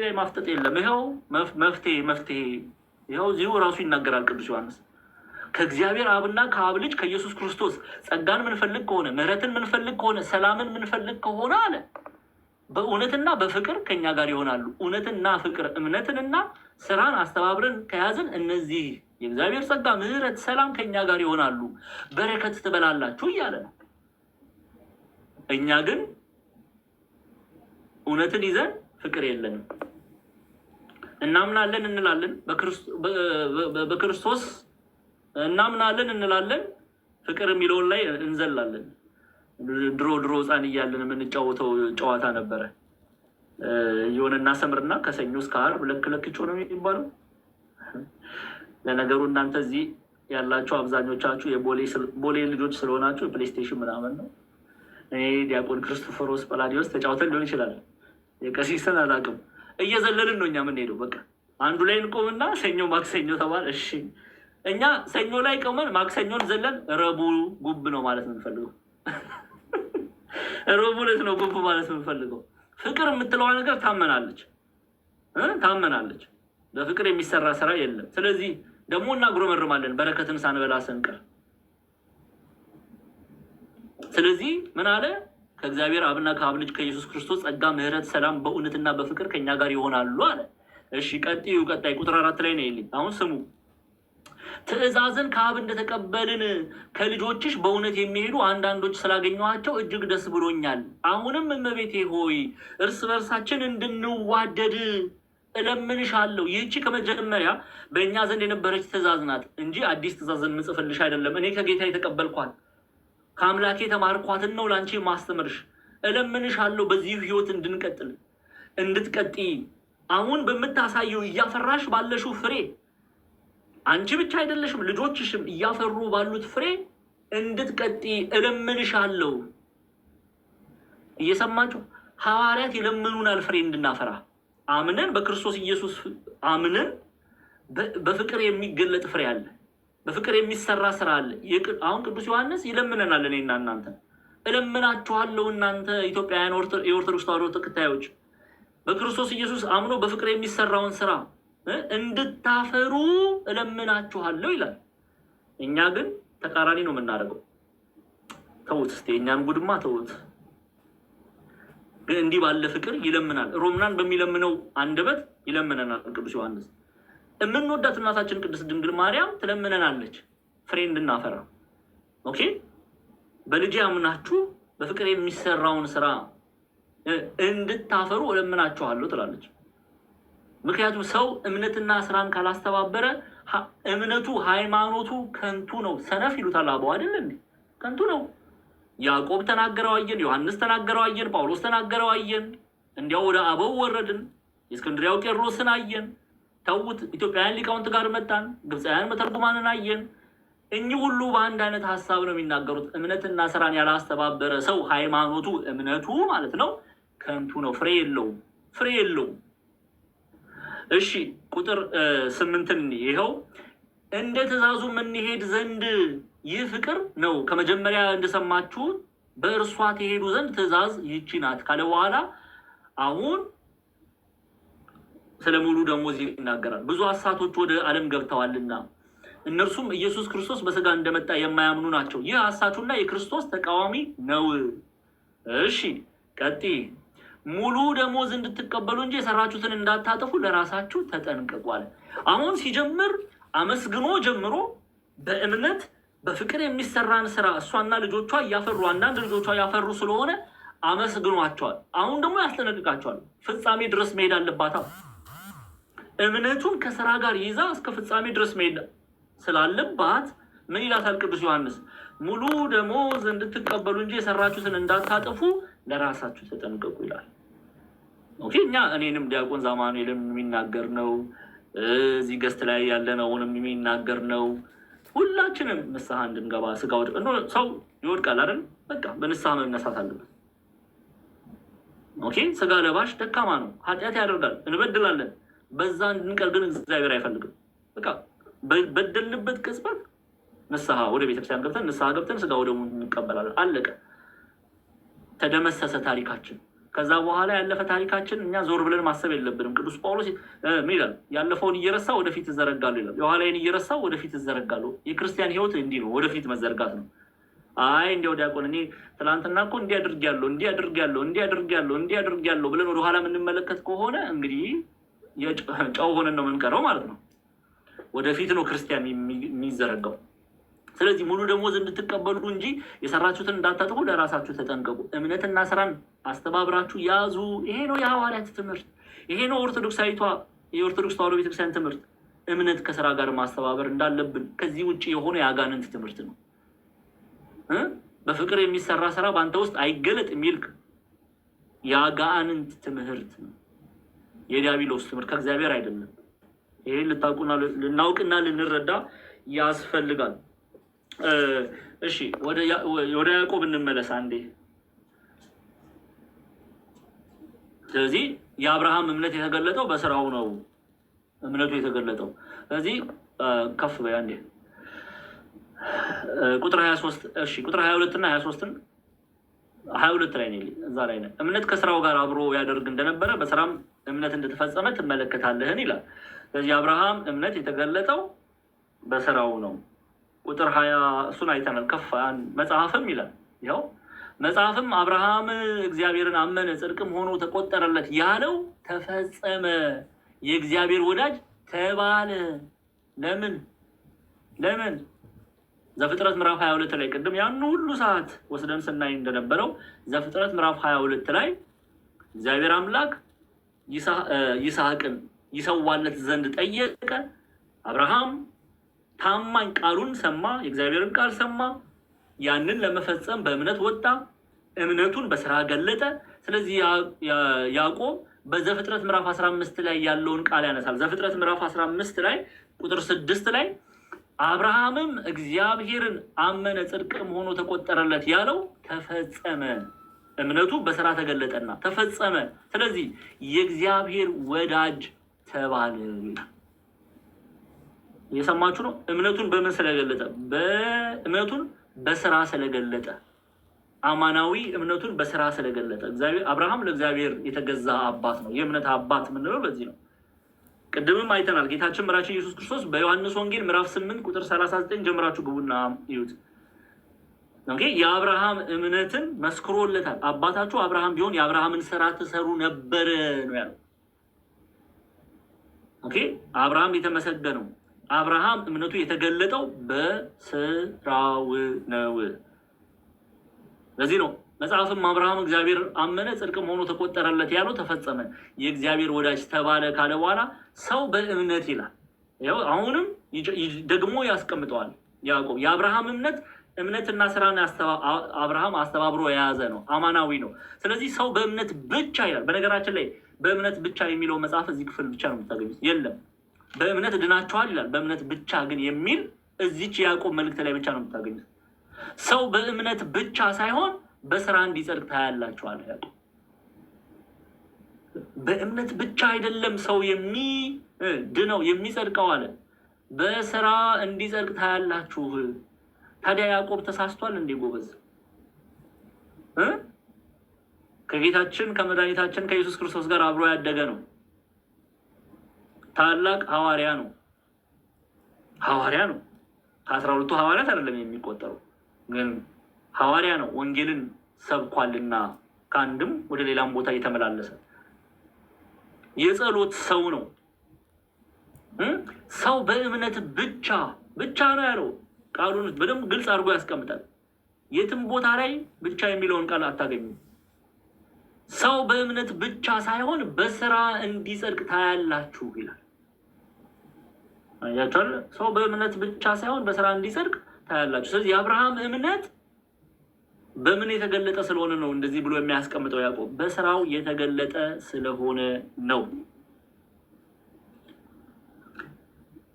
Speaker 1: ላይ ማፍጠጥ የለም። ይኸው መፍትሄ ይኸው እዚሁ ራሱ ይናገራል ቅዱስ ዮሐንስ። ከእግዚአብሔር አብና ከአብ ልጅ ከኢየሱስ ክርስቶስ ጸጋን ምንፈልግ ከሆነ ምሕረትን ምንፈልግ ከሆነ ሰላምን ምንፈልግ ከሆነ አለ በእውነትና በፍቅር ከኛ ጋር ይሆናሉ። እውነትና ፍቅር እምነትንና ስራን አስተባብረን ከያዝን እነዚህ የእግዚአብሔር ጸጋ፣ ምሕረት፣ ሰላም ከኛ ጋር ይሆናሉ፣ በረከት ትበላላችሁ እያለ ነው። እኛ ግን እውነትን ይዘን ፍቅር የለንም። እናምናለን እንላለን፣ በክርስቶስ እናምናለን እንላለን፣ ፍቅር የሚለውን ላይ እንዘላለን። ድሮ ህፃን እያለን የምንጫወተው ጨዋታ ነበረ። የሆነ እናሰምርና ከሰኞ እስከ ዓርብ ለክለክቾ ነው የሚባለው። ለነገሩ እናንተ እዚህ ያላችሁ አብዛኞቻችሁ የቦሌ ልጆች ስለሆናችሁ ፕሌይስቴሽን ምናምን ነው። እኔ ዲያቆን ክርስቶፎሮስ ጳላዲዮስ ተጫውተን ሊሆን ይችላል። የቀሲስን አላውቅም። እየዘለልን ነው እኛ የምንሄደው። በቃ አንዱ ላይ እንቆምና ሰኞ ማክሰኞ ተባለ። እሺ እኛ ሰኞ ላይ ቆመን ማክሰኞን ዘለን ረቡዕ ጉብ ነው ማለት የምንፈልገው። ረቡዕ ዕለት ነው ጉብ ማለት የምንፈልገው። ፍቅር የምትለዋ ነገር ታመናለች። በፍቅር የሚሰራ ስራ የለም። ስለዚህ ደግሞ እናጉረመርማለን በረከትን ሳንበላ ስንቀር። ስለዚህ ምን አለ? ከእግዚአብሔር አብና ከአብ ልጅ ከኢየሱስ ክርስቶስ ጸጋ፣ ምሕረት፣ ሰላም በእውነትና በፍቅር ከኛ ጋር ይሆናሉ አለ። እሺ ቀጣይ ቁጥር 4 ላይ ነው ይልኝ። አሁን ስሙ። ትእዛዝን ከአብ እንደተቀበልን ከልጆችሽ በእውነት የሚሄዱ አንዳንዶች ስላገኘኋቸው እጅግ ደስ ብሎኛል። አሁንም እመቤቴ ሆይ እርስ በርሳችን እንድንዋደድ እለምንሻለሁ። ይህቺ ከመጀመሪያ በእኛ ዘንድ የነበረች ትእዛዝ ናት እንጂ አዲስ ትእዛዝን ምጽፍልሽ አይደለም። እኔ ከጌታ የተቀበልኳት ከአምላኬ የተማርኳትን ነው ለአንቺ ማስተምርሽ። እለምንሻለሁ በዚህ ህይወት እንድትቀጥይ አሁን በምታሳየው እያፈራሽ ባለሽው ፍሬ አንቺ ብቻ አይደለሽም ልጆችሽም እያፈሩ ባሉት ፍሬ እንድትቀጥይ እለምንሻለሁ። እየሰማችሁ ሐዋርያት ይለምኑናል ፍሬ እንድናፈራ። አምነን በክርስቶስ ኢየሱስ አምነን በፍቅር የሚገለጥ ፍሬ አለ፣ በፍቅር የሚሰራ ስራ አለ። አሁን ቅዱስ ዮሐንስ ይለምነናል። እኔና እናንተ እለምናችኋለሁ፣ እናንተ ኢትዮጵያውያን የኦርቶዶክስ ተዋሕዶ ተከታዮች በክርስቶስ ኢየሱስ አምኖ በፍቅር የሚሰራውን ስራ እንድታፈሩ እለምናችኋለሁ ይላል። እኛ ግን ተቃራኒ ነው የምናደርገው። ተውት እስቲ የእኛን ጉድማ ተውት። ግን እንዲህ ባለ ፍቅር ይለምናል። ሮምናን በሚለምነው አንደበት ይለምነናል ቅዱስ ዮሐንስ። የምንወዳት እናታችን ቅድስት ድንግል ማርያም ትለምነናለች ፍሬ እንድናፈራ። ኦኬ በልጄ አምናችሁ በፍቅር የሚሰራውን ስራ እንድታፈሩ እለምናችኋለሁ ትላለች። ምክንያቱም ሰው እምነትና ስራን ካላስተባበረ እምነቱ ሃይማኖቱ ከንቱ ነው። ሰነፍ ይሉታል አበው አይደል እንዴ? ከንቱ ነው። ያዕቆብ ተናገረው አየን፣ ዮሐንስ ተናገረው አየን፣ ጳውሎስ ተናገረው አየን። እንዲያው ወደ አበው ወረድን፣ የእስክንድርያው ቄርሎስን አየን። ተውት፣ ኢትዮጵያውያን ሊቃውንት ጋር መጣን፣ ግብፃውያን መተርጉማንን አየን። እኚህ ሁሉ በአንድ አይነት ሀሳብ ነው የሚናገሩት። እምነትና ስራን ያላስተባበረ ሰው ሃይማኖቱ እምነቱ ማለት ነው ከንቱ ነው፣ ፍሬ የለውም። እሺ ቁጥር 8 ይኸው እንደ ትእዛዙ የምንሄድ ዘንድ ይህ ፍቅር ነው። ከመጀመሪያ እንደሰማችሁ በእርሷ ትሄዱ ዘንድ ትእዛዝ ይህቺ ናት ካለ በኋላ አሁን ስለ ሙሉ ደሞዝ ይናገራል። ብዙ ሐሰቶች ወደ ዓለም ገብተዋልና እነርሱም ኢየሱስ ክርስቶስ በስጋ እንደመጣ የማያምኑ ናቸው። ይህ ሐሳቹና የክርስቶስ ተቃዋሚ ነው። እሺ ቀጥይ። ሙሉ ደሞዝ እንድትቀበሉ እንጂ የሰራችሁትን እንዳታጠፉ ለራሳችሁ ተጠንቀቋል። አሁን ሲጀምር አመስግኖ ጀምሮ በእምነት በፍቅር የሚሰራን ስራ እሷና ልጆቿ እያፈሩ አንዳንድ ልጆቿ ያፈሩ ስለሆነ አመስግኗቸዋል። አሁን ደግሞ ያስጠነቅቃቸዋል። ፍጻሜ ድረስ መሄድ አለባታ። እምነቱን ከስራ ጋር ይዛ እስከ ፍጻሜ ድረስ መሄድ ስላለባት ምን ይላታል ቅዱስ ዮሐንስ? ሙሉ ደሞዝ እንድትቀበሉ እንጂ የሰራችሁትን እንዳታጠፉ ለራሳችሁ ተጠንቀቁ ይላል። ኦኬ እኛ እኔንም ዲያቆን ዛማኑኤልን የሚናገር ነው፣ እዚህ ገስት ላይ ያለነውንም የሚናገር ነው። ሁላችንም ንስሐ እንድንገባ ስጋ ወድቅ ሰው ይወድቃል አይደል? በቃ በንስሐ መነሳት አለበት። ኦኬ ስጋ ለባሽ ደካማ ነው፣ ኃጢአት ያደርጋል፣ እንበድላለን። በዛ እንድንቀር ግን እግዚአብሔር አይፈልግም። በቃ በደልንበት ቅጽበት ንስሐ ወደ ቤተክርስቲያን ገብተን ንስሐ ገብተን ስጋ ወደሙ እንቀበላለን። አለቀ። ተደመሰሰ ታሪካችን። ከዛ በኋላ ያለፈ ታሪካችን እኛ ዞር ብለን ማሰብ የለብንም። ቅዱስ ጳውሎስ ምን ይላል? ያለፈውን እየረሳ ወደፊት እዘረጋለሁ ይላል። የኋላዬን እየረሳ ወደፊት እዘረጋለሁ። የክርስቲያን ሕይወት እንዲህ ነው፣ ወደፊት መዘርጋት ነው። አይ እንዲያው ዲያቆን እኔ ትናንትና እኮ እንዲህ አድርጌያለሁ ብለን ወደኋላ የምንመለከት ከሆነ እንግዲህ ጨው ሆነን ነው የምንቀረው ማለት ነው። ወደፊት ነው ክርስቲያን የሚዘረጋው። ስለዚህ ሙሉ ደሞዝ እንድትቀበሉ እንጂ የሰራችሁትን እንዳታጥፉ ለራሳችሁ ተጠንቀቁ። እምነትና ስራን አስተባብራችሁ ያዙ። ይሄ ነው የሐዋርያት ትምህርት። ይሄ ነው የኦርቶዶክስ ተዋሕዶ ቤተክርስቲያን ትምህርት። እምነት ከስራ ጋር ማስተባበር እንዳለብን። ከዚህ ውጭ የሆነ የአጋንንት ትምህርት ነው። በፍቅር የሚሰራ ስራ በአንተ ውስጥ አይገለጥ የሚል የአጋንንት ትምህርት ነው። የዲያብሎስ ትምህርት ከእግዚአብሔር አይደለም። ይሄን ልናውቅና ልንረዳ ያስፈልጋል። እሺ ወደ ያዕቆብ እንመለስ አንዴ። ስለዚህ የአብርሃም እምነት የተገለጠው በስራው ነው እምነቱ የተገለጠው። ስለዚህ ከፍ በይ አንዴ ቁጥር 23 እሺ ቁጥር 22 እና 23ን 22 ላይ ነው እዛ ላይ ነው። እምነት ከስራው ጋር አብሮ ያደርግ እንደነበረ በስራም እምነት እንደተፈጸመ ትመለከታለህን ይላል። ስለዚህ አብርሃም እምነት የተገለጠው በስራው ነው። ቁጥር 20 እሱን አይተናል። ከፍ መጽሐፍም ይላል ይኸው መጽሐፍም አብርሃም እግዚአብሔርን አመነ ጽድቅም ሆኖ ተቆጠረለት ያለው ተፈጸመ፣ የእግዚአብሔር ወዳጅ ተባለ። ለምን ዘፍጥረት ምዕራፍ 22 ላይ ቅድም ያን ሁሉ ሰዓት ወስደን ስናይ እንደነበረው ዘፍጥረት ምዕራፍ 22 ላይ እግዚአብሔር አምላክ ይስሐቅን ይሰዋለት ዘንድ ጠየቀ። አብርሃም ታማኝ ቃሉን ሰማ፣ የእግዚአብሔርን ቃል ሰማ። ያንን ለመፈጸም በእምነት ወጣ፣ እምነቱን በስራ ገለጠ። ስለዚህ ያዕቆብ በዘፍጥረት ምዕራፍ 15 ላይ ያለውን ቃል ያነሳል። ዘፍጥረት ምዕራፍ 15 ላይ ቁጥር 6 ላይ አብርሃምም እግዚአብሔርን አመነ ጽድቅም ሆኖ ተቆጠረለት ያለው ተፈጸመ፣ እምነቱ በስራ ተገለጠና ተፈጸመ። ስለዚህ የእግዚአብሔር ወዳጅ ተባለ። እየሰማችሁ ነው? እምነቱን በምን ስለገለጠ? በእምነቱን በስራ ስለገለጠ፣ አማናዊ እምነቱን በስራ ስለገለጠ። አብርሃም ለእግዚአብሔር የተገዛ አባት ነው። የእምነት አባት የምንለው በዚህ ነው። ቅድምም አይተናል። ጌታችን መድኃኒታችን ኢየሱስ ክርስቶስ በዮሐንስ ወንጌል ምዕራፍ 8 ቁጥር 39 ጀምራችሁ ግቡና ይዩት። ኦኬ የአብርሃም እምነትን መስክሮለታል። አባታችሁ አብርሃም ቢሆን የአብርሃምን ስራ ትሰሩ ነበር ነው ያለው። ኦኬ አብርሃም የተመሰገነው፣ አብርሃም እምነቱ የተገለጠው በስራው ነው። ለዚህ ነው መጽሐፍም አብርሃም እግዚአብሔር አመነ ጽድቅም ሆኖ ተቆጠረለት ያለው ተፈጸመ፣ የእግዚአብሔር ወዳጅ ተባለ ካለ በኋላ ሰው በእምነት ይላል። ያው አሁንም ደግሞ ያስቀምጠዋል ያዕቆብ። የአብርሃም እምነትና ስራን አብርሃም አስተባብሮ የያዘ ነው፣ አማናዊ ነው። ስለዚህ ሰው በእምነት ብቻ ይላል። በነገራችን ላይ በእምነት ብቻ የሚለው መጽሐፍ እዚህ ክፍል ብቻ ነው የምታገኙት። የለም በእምነት ድናችኋል ይላል። በእምነት ብቻ ግን የሚል እዚች የያዕቆብ መልእክት ላይ ብቻ ነው የምታገኙት። ሰው በእምነት ብቻ ሳይሆን በስራ እንዲጸድቅ ታያላችኋል ያዕቆብ። በእምነት ብቻ አይደለም ሰው የሚድነው የሚጸድቀው አለ፣ በስራ እንዲጸድቅ ታያላችሁ። ታዲያ ያዕቆብ ተሳስቷል እንዴ ጎበዝ? ከጌታችን ከመድኃኒታችን ከኢየሱስ ክርስቶስ ጋር አብሮ ያደገ ነው። ታላቅ ሐዋርያ ነው። ከ12ቱ ሐዋርያት አይደለም የሚቆጠሩ፣ ግን ሐዋርያ ነው። ወንጌልን ሰብኳልና ከአንድም ወደ ሌላም ቦታ እየተመላለሰ የጸሎት ሰው ነው። ሰው በእምነት ብቻ ነው ያለው። ቃሉን በደንብ ግልጽ አድርጎ ያስቀምጣል። የትም ቦታ ላይ ብቻ የሚለውን ቃል አታገኙም። ሰው በእምነት ብቻ ሳይሆን በስራ እንዲጸድቅ ታያላችሁ ይላል። አያችሁ፣ ሰው በእምነት ብቻ ሳይሆን በስራ እንዲጸድቅ ታያላችሁ። ስለዚህ የአብርሃም እምነት በምን የተገለጠ ስለሆነ ነው እንደዚህ ብሎ የሚያስቀምጠው ያዕቆብ? በስራው የተገለጠ ስለሆነ ነው።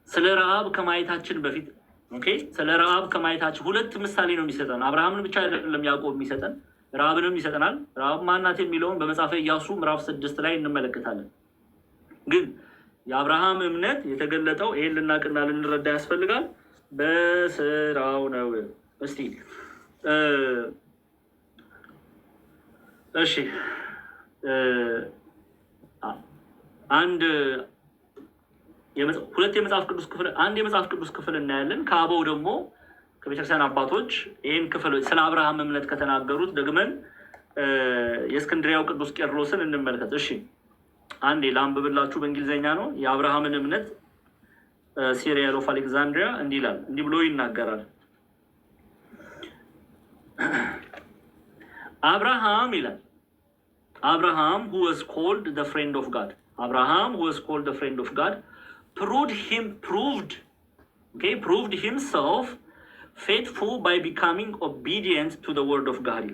Speaker 1: ስለ ረዓብ ከማየታችን በፊት ኦኬ፣ ስለ ረዓብ ከማየታችን ሁለት ምሳሌ ነው የሚሰጠን። አብርሃምን ብቻ አይደለም ያዕቆብ የሚሰጠን፣ ረዓብንም ይሰጠናል። ረዓብ ማናት የሚለውን በመጽሐፈ ኢያሱ ምዕራፍ 6 ላይ እንመለከታለን። ግን የአብርሃም እምነት የተገለጠው ይሄን ልናቅና ልንረዳ ያስፈልጋል፣ በስራው ነው። እስቲ እሺ አንድ ሁለት የመጽሐፍ ቅዱስ ክፍል አንድ የመጽሐፍ ቅዱስ ክፍል እናያለን። ከአበው ደግሞ ከቤተክርስቲያን አባቶች ይህን ክፍል ስለ አብርሃም እምነት ከተናገሩት ደግመን የእስክንድሪያው ቅዱስ ቄርሎስን እንመልከት። እሺ አንዴ ላንብብላችሁ፣ በእንግሊዝኛ ነው። የአብርሃምን እምነት ሲሪያል ኦፍ አሌክዛንድሪያ እንዲህ ይላል፣ እንዲህ ብሎ ይናገራል። አብርሃም ይላል Abraham, who was called the friend of God. Abraham, who was called the friend of God, proved himself faithful by becoming obedient to the word of God.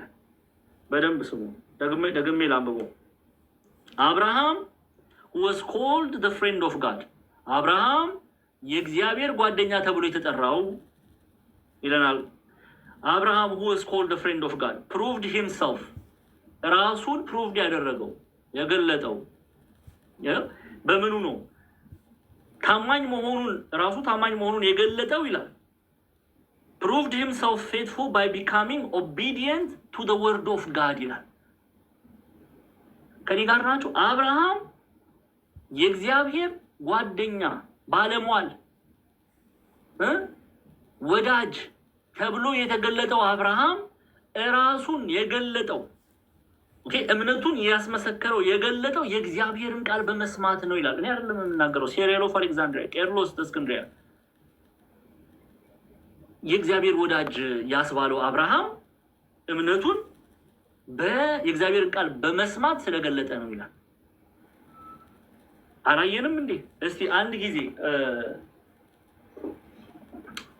Speaker 1: በደንብ ስሙ፣ ደግሜ ላንብበው። Abraham, who was called the friend of God. አብርሃም የእግዚአብሔር ጓደኛ ተብሎ የተጠራው ይለናል። Abraham, who was called the friend of God, proved himself, ራሱን ፕሩቭድ ያደረገው የገለጠው በምኑ ነው? ታማኝ መሆኑን ራሱ ታማኝ መሆኑን የገለጠው ይላል። proved himself faithful by becoming obedient to the word of God ይላል። ከኔ ጋር ናችሁ? አብርሃም የእግዚአብሔር ጓደኛ ባለሟል ወዳጅ ተብሎ የተገለጠው አብርሃም ራሱን የገለጠው እምነቱን ያስመሰከረው የገለጠው የእግዚአብሔርን ቃል በመስማት ነው ይላል። እኔ አይደለም የምናገረው፣ ሲሪያል ኦፍ አሌክዛንድሪያ ቄርሎስ ዘእስክንድርያ የእግዚአብሔር ወዳጅ ያስባለው አብርሃም እምነቱን የእግዚአብሔርን ቃል በመስማት ስለገለጠ ነው ይላል። አላየንም እንዴ? እስቲ አንድ ጊዜ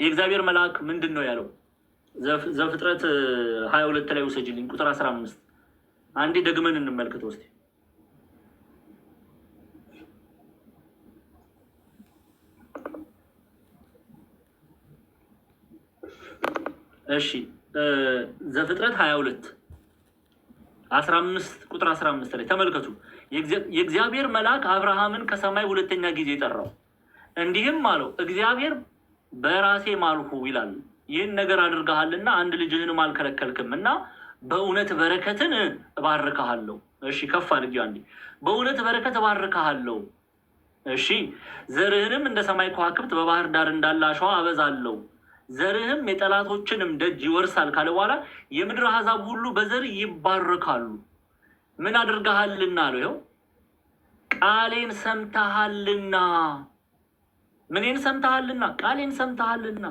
Speaker 1: የእግዚአብሔር መልአክ ምንድን ነው ያለው? ዘፍጥረት 22 ላይ ውሰጅልኝ ቁጥር 15 አንዴ ደግመን እንመልከተው እስቲ። እሺ ዘፍጥረት 22 15 ቁጥር 15 ላይ ተመልከቱ። የእግዚአብሔር መልአክ አብርሃምን ከሰማይ ሁለተኛ ጊዜ ጠራው፣ እንዲህም አለው፣ እግዚአብሔር በራሴ ማልሁ ይላል፣ ይህን ነገር አድርገሃልና አንድ ልጅህንም አልከለከልክምና በእውነት በረከትን እባርካለሁ። እሺ ከፍ አድርጊ አንዴ። በእውነት በረከት እባርካለሁ። እሺ ዘርህንም እንደ ሰማይ ከዋክብት በባህር ዳር እንዳለ አሸዋ አበዛለሁ፣ ዘርህም የጠላቶችንም ደጅ ይወርሳል ካለ በኋላ የምድር አሕዛብ ሁሉ በዘር ይባረካሉ። ምን አድርገሃልና አለው? ይኸው ቃሌን ሰምተሃልና። ምንን ሰምተሃልና? ቃሌን ሰምተሃልና።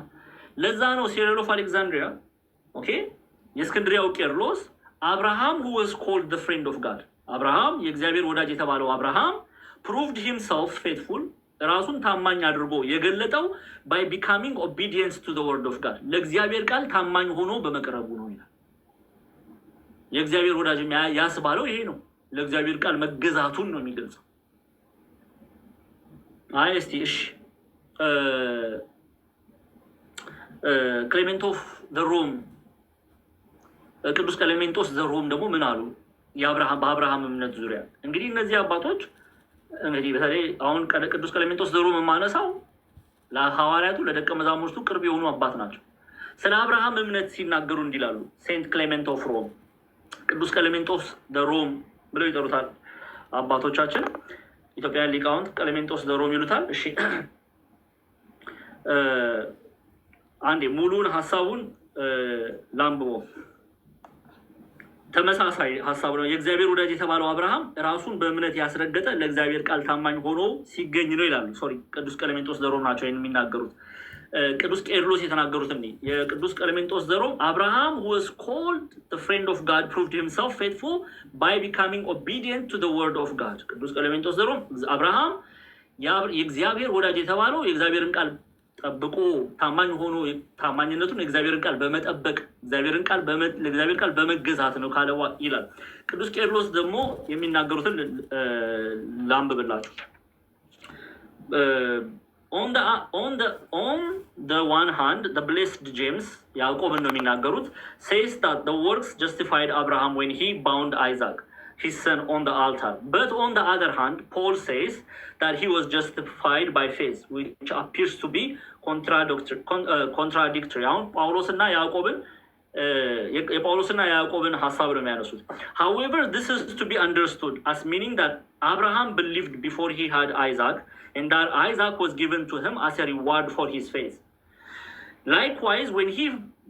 Speaker 1: ለዛ ነው ሲሪያል ኦፍ አሌክዛንድሪያ የእስክንድሪያው ቄርሎስ አብርሃም who was called the friend of God፣ አብርሃም የእግዚአብሔር ወዳጅ የተባለው አብርሃም proved himself faithful፣ ራሱን ታማኝ አድርጎ የገለጠው by becoming obedient to the word of God፣ ለእግዚአብሔር ቃል ታማኝ ሆኖ በመቅረቡ ነው ይላል። የእግዚአብሔር ወዳጅ ያስባለው ይሄ ነው፣ ለእግዚአብሔር ቃል መገዛቱን ነው የሚገልጸው። እስቲ እሺ ክሌሜንት ኦፍ ዘ ሮም ቅዱስ ቀሌሜንጦስ ዘሮም ደግሞ ምን አሉ? በአብርሃም እምነት ዙሪያ እንግዲህ እነዚህ አባቶች እንግዲህ በተለይ አሁን ቅዱስ ቀሌሜንጦስ ዘሮም የማነሳው ለሐዋርያቱ ለደቀ መዛሙርቱ ቅርብ የሆኑ አባት ናቸው። ስለ አብርሃም እምነት ሲናገሩ እንዲላሉ ሴንት ክሌሜንት ኦፍ ሮም፣ ቅዱስ ቀሌሜንጦስ ዘሮም ብለው ይጠሩታል አባቶቻችን። ኢትዮጵያውያን ሊቃውንት ቀሌሜንጦስ ዘሮም ይሉታል። እሺ አንዴ ሙሉን ሐሳቡን ላንብቦ። ተመሳሳይ ሐሳብ ነው። የእግዚአብሔር ወዳጅ የተባለው አብርሃም ራሱን በእምነት ያስረገጠ ለእግዚአብሔር ቃል ታማኝ ሆኖ ሲገኝ ነው ይላሉ። ቅዱስ ቀሌሜንጦስ ዘሮም ናቸው ይህን የሚናገሩት። ቅዱስ ቄርሎስ የተናገሩት የቅዱስ ቀሌሜንጦስ ዘሮም አብርሃም who was called the friend of God proved himself faithful by becoming obedient to the word of God። ቅዱስ ቀሌሜንጦስ ዘሮም አብርሃም የእግዚአብሔር ወዳጅ የተባለው የእግዚአብሔርን ቃል ጠብቆ ታማኝ ሆኖ ታማኝነቱን እግዚአብሔርን ቃል በመጠበቅ ለእግዚአብሔር ቃል በመገዛት ነው ካለ ይላል። ቅዱስ ቄርሎስ ደግሞ የሚናገሩትን ላንብብላችሁ። on the one hand, the blessed James, ያዕቆብን ነው የሚናገሩት, says that the works justified Abraham when he bound Isaac, his son, on the altar. But on the other hand, Paul says that he was justified by faith, which appears to be contradictory. አሁን ጳውሎስና ያዕቆብን የጳውሎስና ያዕቆብን ሐሳብ ነው የሚያነሱት. However, this is to be understood as meaning that Abraham believed before he had Isaac, and that Isaac was given to him as a reward for his faith. Likewise, when he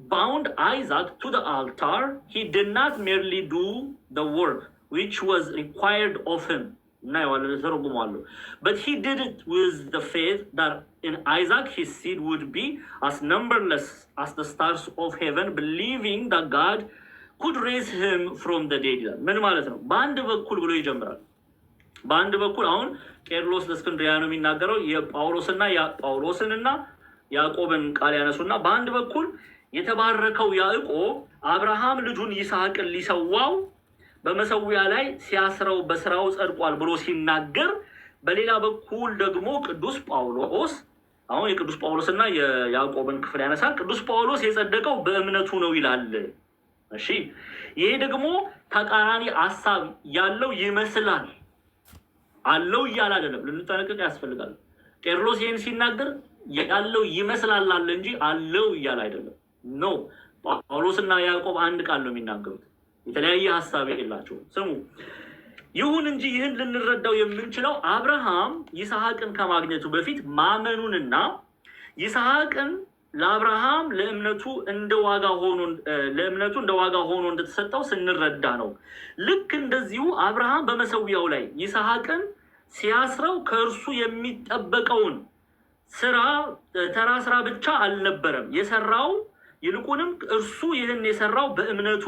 Speaker 1: bound Isaac to the altar, he did not merely do the work which was required of him, but he did it with the faith that in Isaac his seed would be as numberless as the stars of heaven, believing that God could raise him from the dead. ምን ማለት ነው? በአንድ በኩል ብሎ ይጀምራል። በአንድ በኩል አሁን ቄርሎስ ለእስክንድርያ ነው የሚናገረው ጳውሎስንና ያዕቆብን ቃል ያነሱና በአንድ በኩል የተባረከው ያዕቆብ አብርሃም ልጁን ይስሐቅን ሊሰዋው በመሰዊያ ላይ ሲያስረው በስራው ጸድቋል ብሎ ሲናገር፣ በሌላ በኩል ደግሞ ቅዱስ ጳውሎስ አሁን የቅዱስ ጳውሎስና የያዕቆብን ክፍል ያነሳል። ቅዱስ ጳውሎስ የጸደቀው በእምነቱ ነው ይላል። እሺ፣ ይሄ ደግሞ ተቃራኒ ሐሳብ ያለው ይመስላል። አለው እያለ አይደለም፣ ልንጠነቀቅ ያስፈልጋል። ቄርሎስ ይሄን ሲናገር ያለው ይመስላል አለ እንጂ አለው እያለ አይደለም። ኖ፣ ጳውሎስና ያዕቆብ አንድ ቃል ነው የሚናገሩት፣ የተለያየ ሐሳብ የላቸውም። ስሙ፣ ይሁን እንጂ ይህን ልንረዳው የምንችለው አብርሃም ይስሐቅን ከማግኘቱ በፊት ማመኑንና ይስሐቅን ለአብርሃም ለእምነቱ እንደ ዋጋ ሆኖ እንደተሰጠው ስንረዳ ነው። ልክ እንደዚሁ አብርሃም በመሰዊያው ላይ ይስሐቅን ሲያስረው ከእርሱ የሚጠበቀውን ተራ ስራ ብቻ አልነበረም የሰራው። ይልቁንም እርሱ ይህን የሰራው በእምነቱ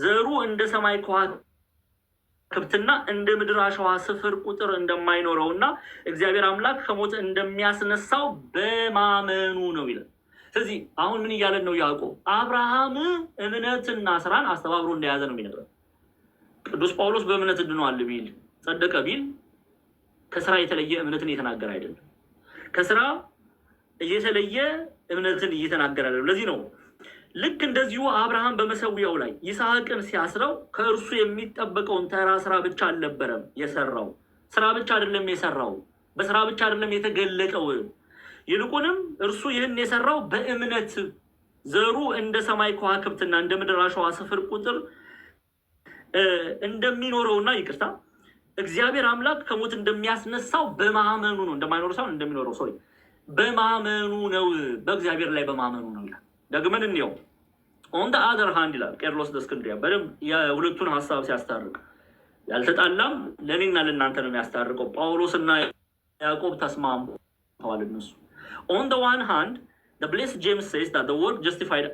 Speaker 1: ዘሩ እንደ ሰማይ ከዋክብትና እንደ ምድር አሸዋ ስፍር ቁጥር እንደማይኖረውና እግዚአብሔር አምላክ ከሞት እንደሚያስነሳው በማመኑ ነው ይላል። ስለዚህ አሁን ምን እያለን ነው ያዕቆብ? አብርሃም እምነትና ስራን አስተባብሮ እንደያዘ ነው የሚነግረው። ቅዱስ ጳውሎስ በእምነት ድኗል ቢል ጸደቀ ቢል ከስራ የተለየ እምነትን እየተናገረ አይደለም። ከስራ የተለየ እምነትን እየተናገረ አይደለም። ለዚህ ነው ልክ እንደዚሁ አብርሃም በመሰዊያው ላይ ይስሐቅን ሲያስረው ከእርሱ የሚጠበቀውን ተራ ስራ ብቻ አልነበረም የሰራው። ስራ ብቻ አይደለም የሰራው፣ በስራ ብቻ አይደለም የተገለጠው። ይልቁንም እርሱ ይህን የሰራው በእምነት ዘሩ እንደ ሰማይ ከዋክብትና እንደ ምድር አሸዋ ስፍር ቁጥር እንደሚኖረውና እግዚአብሔር አምላክ ከሞት እንደሚያስነሳው በማመኑ ነው። እንደማይኖረው ሳይሆን እንደሚኖረው በማመኑ ነው። በእግዚአብሔር ላይ በማመኑ ነው ይላል። ደግመን እንየው። on the other hand ይላል ቄርሎስ ለእስክንድርያ በደንብ የሁለቱን ሐሳብ ሲያስታርቅ ያልተጣላም ለኔና ለእናንተ ነው የሚያስታርቀው። ጳውሎስና ያዕቆብ ተስማምተዋል እነሱ። On the one hand, the blessed James says that the work justified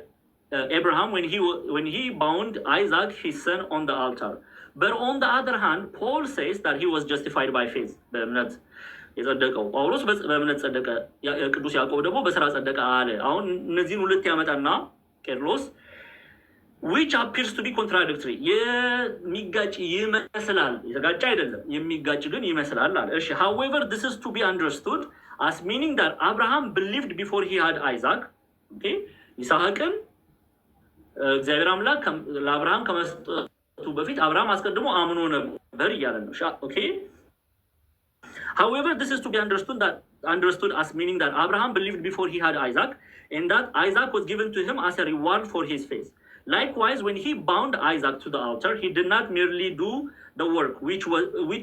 Speaker 1: Abraham when he bound Isaac, his son, on the altar. But on the other hand, Paul says that he was justified by faith. በእምነት የጸደቀው ጳውሎስ በእምነት ጸደቀ፣ ቅዱስ ያዕቆብ ደግሞ በስራ ጸደቀ አለ። አሁን እነዚህን ሁለት ያመጣና ቄርሎስ which appears to be contradictory, የሚጋጭ ይመስላል፣ የተጋጨ አይደለም፣ የሚጋጭ ግን ይመስላል አለ። እሺ፣ however, this is to be understood as meaning that Abraham believed before he had Isaac. Okay, ይስሐቅን እግዚአብሔር አምላክ ለአብርሃም ከመስጠቱ በፊት አብርሃም አስቀድሞ አምኖ ነበር እያለ ነው። ኦኬ፣ however, this is to be understood as meaning that Abraham believed before he had Isaac, and that Isaac was given to him as a reward for his faith. Likewise, when he bound Isaac to the altar, he did not merely do the work which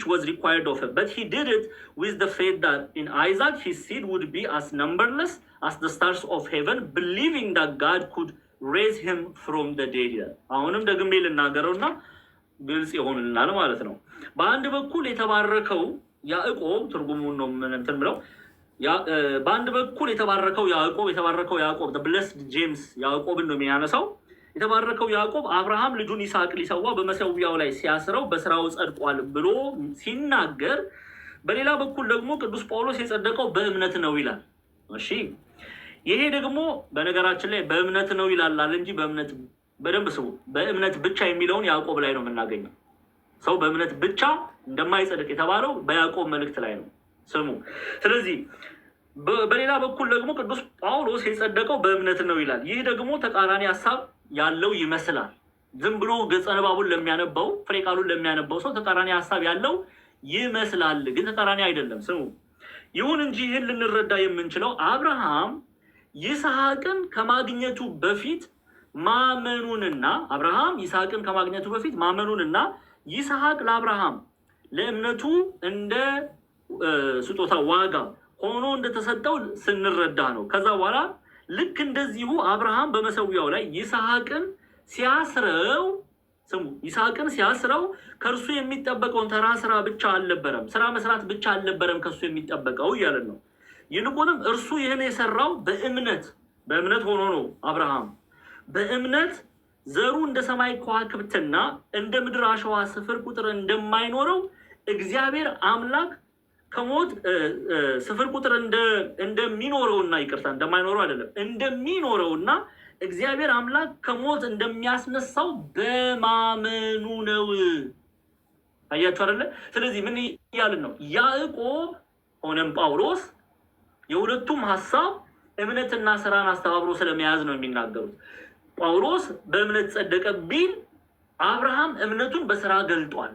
Speaker 1: was required of him, but he did it with the faith that in Isaac his seed would be as numberless as the stars of heaven, believing that God could raise him from the dead. አሁንም ደግሜ ልናገረውና ግልጽ ይሆንልናል ማለት ነው። በአንድ በኩል የተባረከው ያዕቆብ ትርጉሙን ነው እንትን ብለው በአንድ በኩል የተባረከው ያዕቆብ the blessed James ያዕቆብን ነው የሚያነሳው። የተባረከው ያዕቆብ አብርሃም ልጁን ይስሐቅ ሊሰዋ በመሰዊያው ላይ ሲያስረው በስራው ጸድቋል ብሎ ሲናገር፣ በሌላ በኩል ደግሞ ቅዱስ ጳውሎስ የጸደቀው በእምነት ነው ይላል። እሺ፣ ይሄ ደግሞ በነገራችን ላይ በእምነት ነው ይላል እንጂ በእምነት በደንብ ስሙ። በእምነት ብቻ የሚለውን ያዕቆብ ላይ ነው የምናገኘው። ሰው በእምነት ብቻ እንደማይጸድቅ የተባለው በያዕቆብ መልእክት ላይ ነው። ስሙ። ስለዚህ በሌላ በኩል ደግሞ ቅዱስ ጳውሎስ የጸደቀው በእምነት ነው ይላል። ይህ ደግሞ ተቃራኒ ሀሳብ ያለው ይመስላል። ዝም ብሎ ገጸ ንባቡን ለሚያነባው ፍሬ ቃሉን ለሚያነባው ሰው ተቃራኒ ሀሳብ ያለው ይመስላል፣ ግን ተቃራኒ አይደለም። ስሙ። ይሁን እንጂ ይህን ልንረዳ የምንችለው አብርሃም ይስሐቅን ከማግኘቱ በፊት ማመኑንና ይስሐቅ ለአብርሃም ለእምነቱ እንደ ስጦታ ዋጋ ሆኖ እንደተሰጠው ስንረዳ ነው። ከዛ በኋላ ልክ እንደዚሁ አብርሃም በመሰዊያው ላይ ይስሐቅን ሲያስረው ከእርሱ የሚጠበቀውን ተራ ስራ ብቻ አልነበረም፣ ስራ መስራት ብቻ አልነበረም ከእሱ የሚጠበቀው እያለን ነው። ይልቁንም እርሱ ይህን የሰራው በእምነት ሆኖ ነው። አብርሃም በእምነት ዘሩ እንደ ሰማይ ከዋክብትና እንደ ምድር አሸዋ ስፍር ቁጥር እንደማይኖረው እግዚአብሔር አምላክ ከሞት ስፍር ቁጥር እንደሚኖረውና እንደማይኖረው አይደለም እንደሚኖረውና እግዚአብሔር አምላክ ከሞት እንደሚያስነሳው በማመኑ ነው። አያችሁ አይደለ? ስለዚህ ምን እያልን ነው? ያዕቆብ ሆነም ጳውሎስ የሁለቱም ሀሳብ እምነትና ስራን አስተባብሮ ስለመያዝ ነው የሚናገሩት። ጳውሎስ በእምነት ጸደቀ ቢል አብርሃም እምነቱን በስራ ገልጧል።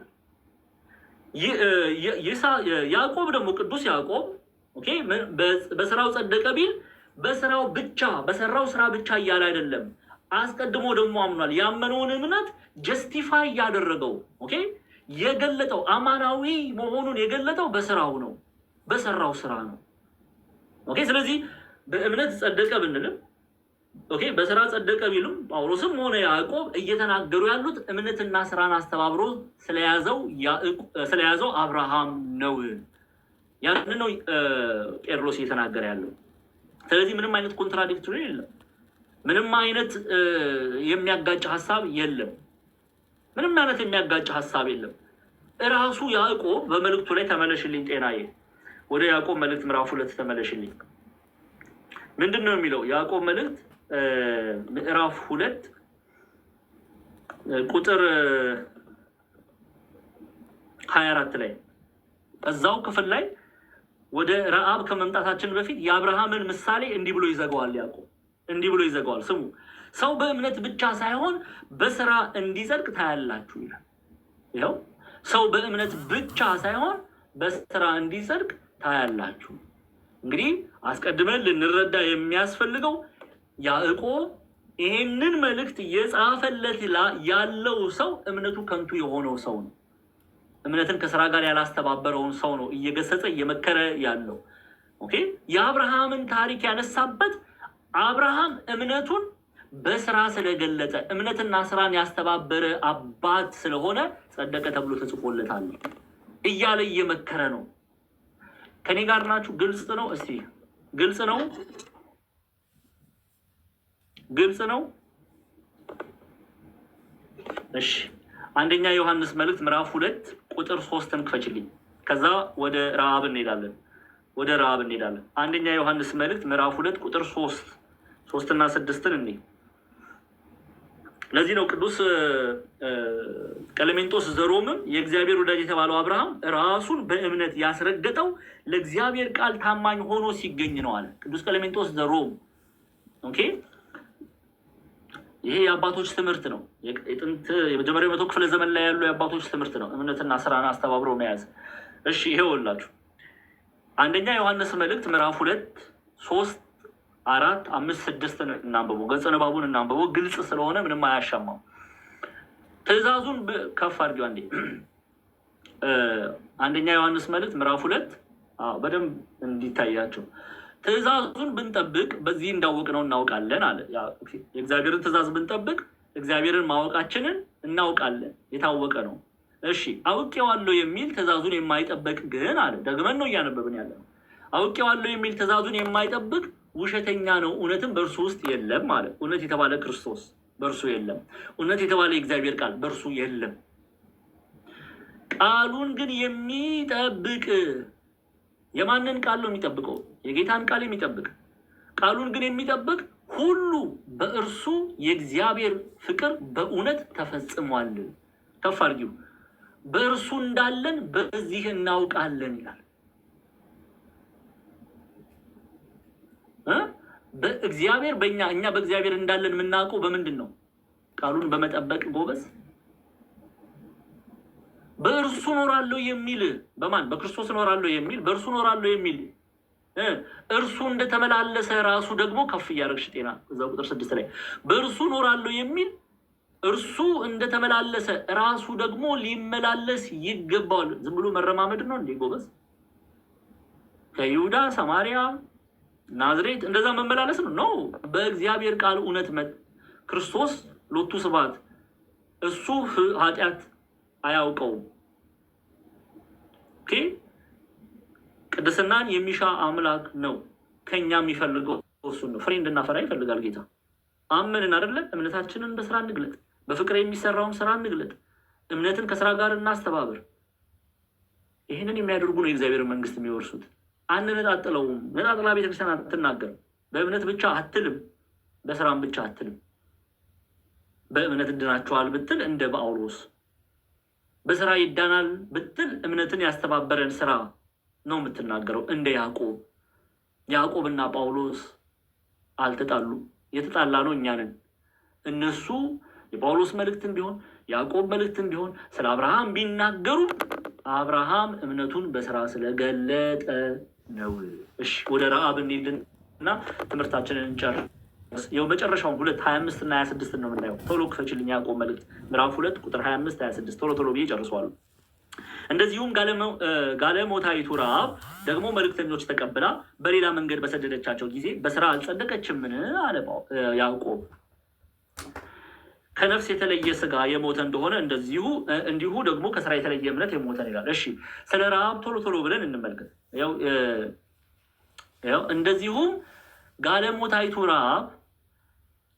Speaker 1: ያዕቆብ ደግሞ ቅዱስ ያዕቆብ በስራው ጸደቀ ቢል በሰራው ስራ ብቻ እያለ አይደለም፣ አስቀድሞ ደግሞ አምኗል። ያመነውን እምነት ጀስቲፋይ ያደረገው የገለጠው አማናዊ መሆኑን የገለጠው በሰራው ስራ ነው። ስለዚህ በእምነት ጸደቀ ብንልም በስራ ጸደቀ ቢሉም ጳውሎስም ሆነ ያዕቆብ እየተናገሩ ያሉት እምነትና ስራን አስተባብሮ ስለያዘው አብርሃም ነው። ያንን ነው ጴጥሮስ እየተናገረ ያለው። ስለዚህ ምንም አይነት ኮንትራዲክቶሪ የለም። ምንም አይነት የሚያጋጭ ሀሳብ የለም። እራሱ ያዕቆብ በመልእክቱ ላይ ተመለሽልኝ ጤናዬ፣ ወደ ያዕቆብ መልእክት ምዕራፍ 2 ተመለሽልኝ። ምንድን ነው የሚለው? ያዕቆብ መልእክት ምዕራፍ 2 ቁጥር 24 ላይ እዛው ክፍል ላይ ወደ ረአብ ከመምጣታችን በፊት የአብርሃምን ምሳሌ እንዲህ ብሎ ይዘጋዋል። ያዕቆብ እንዲህ ብሎ ይዘጋዋል። ስሙ። ሰው በእምነት ብቻ ሳይሆን በስራ እንዲጸድቅ ታያላችሁ ይላል። ይኸው ሰው በእምነት ብቻ ሳይሆን በስራ እንዲጸድቅ ታያላችሁ። እንግዲህ አስቀድመን ልንረዳ የሚያስፈልገው ያዕቆብ ይሄንን መልእክት የጻፈለት ያለው ሰው እምነቱ ከንቱ የሆነው ሰው ነው። እምነትን ከስራ ጋር ያላስተባበረውን ሰው ነው እየገሰጸ እየመከረ ያለው። የአብርሃምን ታሪክ ያነሳበት አብርሃም እምነቱን በስራ ስለገለጠ እምነትና ስራን ያስተባበረ አባት ስለሆነ ጸደቀ ተብሎ ተጽፎለታል እያለ እየመከረ ነው። ከኔ ጋር ናችሁ? ግልጽ ነው? እስቲ ግልጽ ነው? እሺ፣ አንደኛ ዮሐንስ መልእክት ምዕራፍ 2 ቁጥር 3 ክፈችልኝ። ከዛ ወደ ረአብ እንሄዳለን። አንደኛ ዮሐንስ መልእክት ምዕራፍ 2 ቁጥር 3 እና 6 እንዴ። ለዚህ ነው ቅዱስ ቀለሜንጦስ ዘሮምም የእግዚአብሔር ወዳጅ የተባለው አብርሃም ራሱን በእምነት ያስረገጠው ለእግዚአብሔር ቃል ታማኝ ሆኖ ሲገኝ ነው አለ ቅዱስ ቀለሜንጦስ ዘሮም። ይሄ የአባቶች ትምህርት ነው። የመጀመሪያው 100 ክፍለ ዘመን ላይ ያሉ የአባቶች ትምህርት ነው፣ እምነትና ስራን አስተባብሮ መያዝ። እሺ ይሄውላችሁ አንደኛ ዮሐንስ መልእክት ምዕራፍ 2 3 4 5 6 እናንብበው። ገጸ ንባቡን እናንብበው፣ ግልጽ ስለሆነ ምንም አያሻማው። ትእዛዙን ከፍ አድርጊው አንዴ። አንደኛ ዮሐንስ መልእክት ምዕራፍ 2 በደንብ እንዲታያቸው። ትእዛዙን ብንጠብቅ በዚህ እንዳወቅነው እናውቃለን አለ። የእግዚአብሔርን ትእዛዝ ብንጠብቅ እግዚአብሔርን ማወቃችንን እናውቃለን፣ የታወቀ ነው። እሺ አውቄዋለሁ የሚል ትእዛዙን የማይጠብቅ ግን አለ። ደግመን ነው እያነበብን ያለ ነው። አውቄዋለሁ የሚል ትእዛዙን የማይጠብቅ ውሸተኛ ነው፣ እውነትም በእርሱ ውስጥ የለም አለ። እውነት የተባለ ክርስቶስ በእርሱ የለም። እውነት የተባለ የእግዚአብሔር ቃል በእርሱ የለም። ቃሉን ግን የሚጠብቅ የማንን ቃል ነው የሚጠብቀው? የጌታን ቃል የሚጠብቅ ቃሉን ግን የሚጠብቅ ሁሉ በእርሱ የእግዚአብሔር ፍቅር በእውነት ተፈጽሟል። ከፍ አድርጊው። በእርሱ እንዳለን በዚህ እናውቃለን ይላል። በእግዚአብሔር እኛ በእግዚአብሔር እንዳለን የምናውቀው በምንድን ነው? ቃሉን በመጠበቅ ጎበዝ። በእርሱ ኖራለሁ የሚል በማን? በክርስቶስ ኖራለሁ የሚል በእርሱ ኖራለሁ የሚል እርሱ እንደተመላለሰ ራሱ ደግሞ ከፍ እያደረግሽ ጤና እዛ ቁጥር 6 ላይ በእርሱ ኖራለሁ የሚል እርሱ እንደተመላለሰ ራሱ ደግሞ ሊመላለስ ይገባዋል። ዝም ብሎ መረማመድ ነው እንዴ ጎበዝ? ከይሁዳ ሰማሪያ ናዝሬት እንደዛ መመላለስ ነው? በእግዚአብሔር ቃል እውነት ክርስቶስ ሎቱ ስብሐት እሱ ኃጢአት አያውቀውም። ኦኬ ቅድስናን የሚሻ አምላክ ነው። ከኛ የሚፈልገው እሱን ነው። ፍሬ እንድናፈራ ይፈልጋል ጌታ። አመንን አይደለ? እምነታችንን በስራ እንግለጥ። በፍቅር የሚሰራውን ስራ እንግለጥ። እምነትን ከስራ ጋር እናስተባብር። ይህንን የሚያደርጉ ነው የእግዚአብሔር መንግስት የሚወርሱት። አንነጣጥለውም። ነጣጥላ ቤተክርስቲያን አትናገርም። በእምነት ብቻ አትልም፣ በስራም ብቻ አትልም። በእምነት እንድናችኋል ብትል እንደ ጳውሎስ፣ በስራ ይዳናል ብትል እምነትን ያስተባበረን ስራ ነው የምትናገረው። እንደ ያዕቆብና ጳውሎስ አልተጣሉ። የተጣላ ነው እኛ ነን። እነሱ የጳውሎስ መልእክትን ቢሆን ያዕቆብ መልእክትን ቢሆን ስለ አብርሃም ቢናገሩ አብርሃም እምነቱን በስራ ስለገለጠ ነው። እሺ ወደ ረአብ እንሂድና ትምህርታችንን እንጨርስ። ይኸው መጨረሻውን 2:25 እና 26 ነው የምናየው። ቶሎ ክፈችልኝ። ያዕቆብ መልእክት ምዕራፍ 2 ቁጥር 25 26 ቶሎ ብዬ ጨርሰዋለሁ። እንደዚሁም ጋለሞታይቱ ረአብ ደግሞ መልእክተኞች ተቀብላ በሌላ መንገድ በሰደደቻቸው ጊዜ በስራ አልጸደቀችምን አለ ያዕቆብ። ከነፍስ የተለየ ስጋ የሞተ እንደሆነ እንዲሁ ደግሞ ከስራ የተለየ እምነት የሞተን ይላል። እሺ ስለ ረአብ ቶሎ ብለን እንመልከት። እንደዚሁም ጋለሞታይቱ ረአብ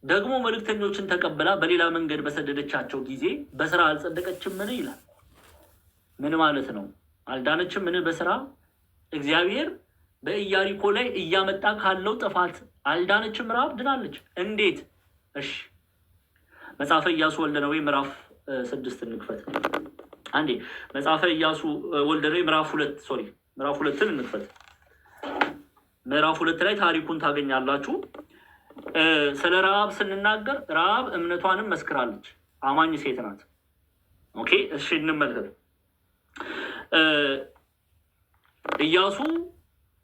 Speaker 1: ደግሞ መልእክተኞችን ተቀብላ በሌላ መንገድ በሰደደቻቸው ጊዜ በስራ አልጸደቀችምን ይላል። ምን ማለት ነው? አልዳነችም? ምን በስራ እግዚአብሔር በኢያሪኮ ላይ እያመጣ ካለው ጥፋት አልዳነችም? ረአብ ድናለች። እንዴት? እሺ መጽሐፈ ኢያሱ ወልደ ነዌ ምዕራፍ 6 እንክፈት። አንዴ መጽሐፈ ኢያሱ ወልደ ነዌ ምዕራፍ 2 እንክፈት። ምዕራፍ 2 ላይ ታሪኩን ታገኛላችሁ። ስለ ረአብ ስንናገር ረአብ እምነቷንም መስክራለች። አማኝ ሴት ናት። ኦኬ እሺ እንመልከት። ኢያሱ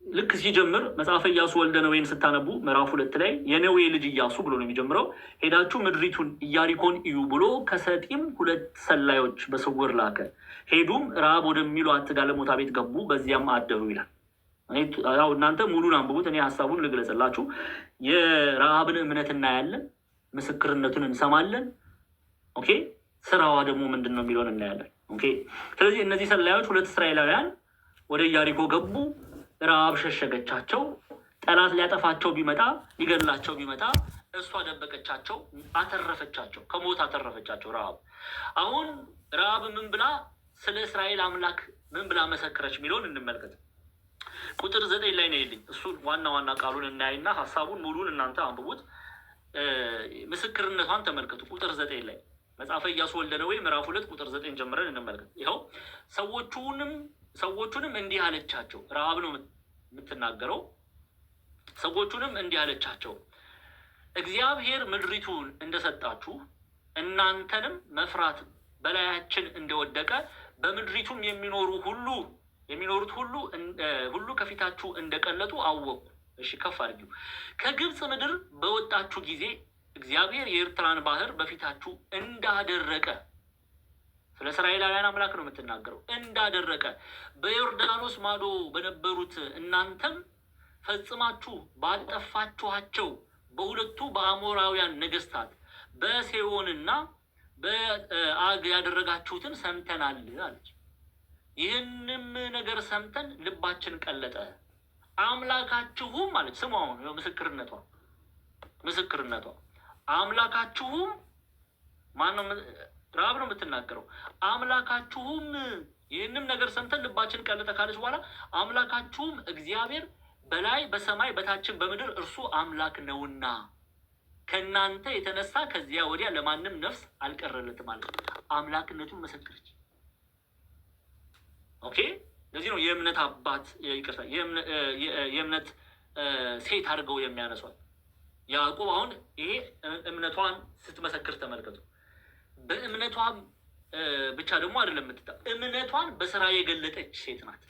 Speaker 1: ልክ ሲጀምር መጽሐፈ ኢያሱ ወልደ ነዌን ስታነቡ ምዕራፍ 2 ላይ የነዌ ልጅ ኢያሱ ብሎ ነው የሚጀምረው። ሄዳችሁ ምድሪቱን ኢያሪኮን እዩ ብሎ ከሰጢም 2 ሰላዮች በስውር ላከ። ሄዱም ረአብ ወደሚሏት ጋለሞታ ቤት ገቡ፣ በዚያም አደሩ ይላል። ያው እናንተ ሙሉን አንብቡት፣ እኔ ሀሳቡን ልግለጽላችሁ። የረአብን እምነት እናያለን፣ ምስክርነቱን እንሰማለን። ኦኬ ስራዋ ደግሞ ምንድን ነው የሚለውን እናያለን። ኦኬ ስለዚህ እነዚህ ሰላዮች 2 እስራኤላውያን ወደ ኢያሪኮ ገቡ። ረአብ ሸሸገቻቸው። ጠላት ሊያጠፋቸው ቢመጣ ሊገድላቸው ቢመጣ እሷ ደበቀቻቸው፣ አተረፈቻቸው፣ ከሞት አተረፈቻቸው ረአብ። አሁን ረአብ ምን ብላ ስለ እስራኤል አምላክ ምን ብላ መሰከረች የሚለውን እንመልከት። ቁጥር 9 ላይ ነው ይልኝ። እሱን ዋና ቃሉን እናይና ሀሳቡን ሙሉን እናንተ አንብቡት። ምስክርነቷን ተመልከቱ። ቁጥር 9 ላይ መጽሐፈ ኢያሱ ወልደ ነዌ ምዕራፍ 2 ቁጥር 9 ጀምረን እንመልከት። ይኸው ሰዎቹንም እንዲህ አለቻቸው። ረአብ ነው የምትናገረው። ሰዎቹንም እንዲህ አለቻቸው፣ እግዚአብሔር ምድሪቱን እንደሰጣችሁ እናንተንም መፍራት በላያችን እንደወደቀ በምድሪቱም የሚኖሩት ሁሉ ከፊታችሁ እንደቀለጡ አወቁ። እሺ ከፍ አድርጊው። ከግብፅ ምድር በወጣችሁ ጊዜ እግዚአብሔር የኤርትራን ባህር በፊታችሁ እንዳደረቀ፣ ስለ እስራኤላውያን አምላክ ነው የምትናገረው፣ እንዳደረቀ በዮርዳኖስ ማዶ በነበሩት እናንተም ፈጽማችሁ ባጠፋችኋቸው በሁለቱ በአሞራውያን ነገስታት በሴዎንና በአግ ያደረጋችሁትን ሰምተናል አለች። ይህንም ነገር ሰምተን ልባችን ቀለጠ። አምላካችሁም ማለት ስሙ፣ አሁን ምስክርነቷ አምላካችሁም ማነው? ረአብ ነው የምትናገረው። አምላካችሁም ይህንም ነገር ሰምተን ልባችን ቀለጠ ካለች በኋላ አምላካችሁም እግዚአብሔር በላይ በሰማይ በታችን በምድር እርሱ አምላክ ነውና ከእናንተ የተነሳ ከዚያ ወዲያ ለማንም ነፍስ አልቀረለትም ማለት አምላክነቱን መሰከረች። ኦኬ። ለዚህ ነው የእምነት አባት ይቅርታ የእምነት ሴት አድርገው የሚያነሷት። ያዕቆብ አሁን ይሄ እምነቷን ስትመሰክር ተመልከቱ። በእምነቷም ብቻ ደግሞ አይደለም እምነቷን በስራ የገለጠች ሴት ናት።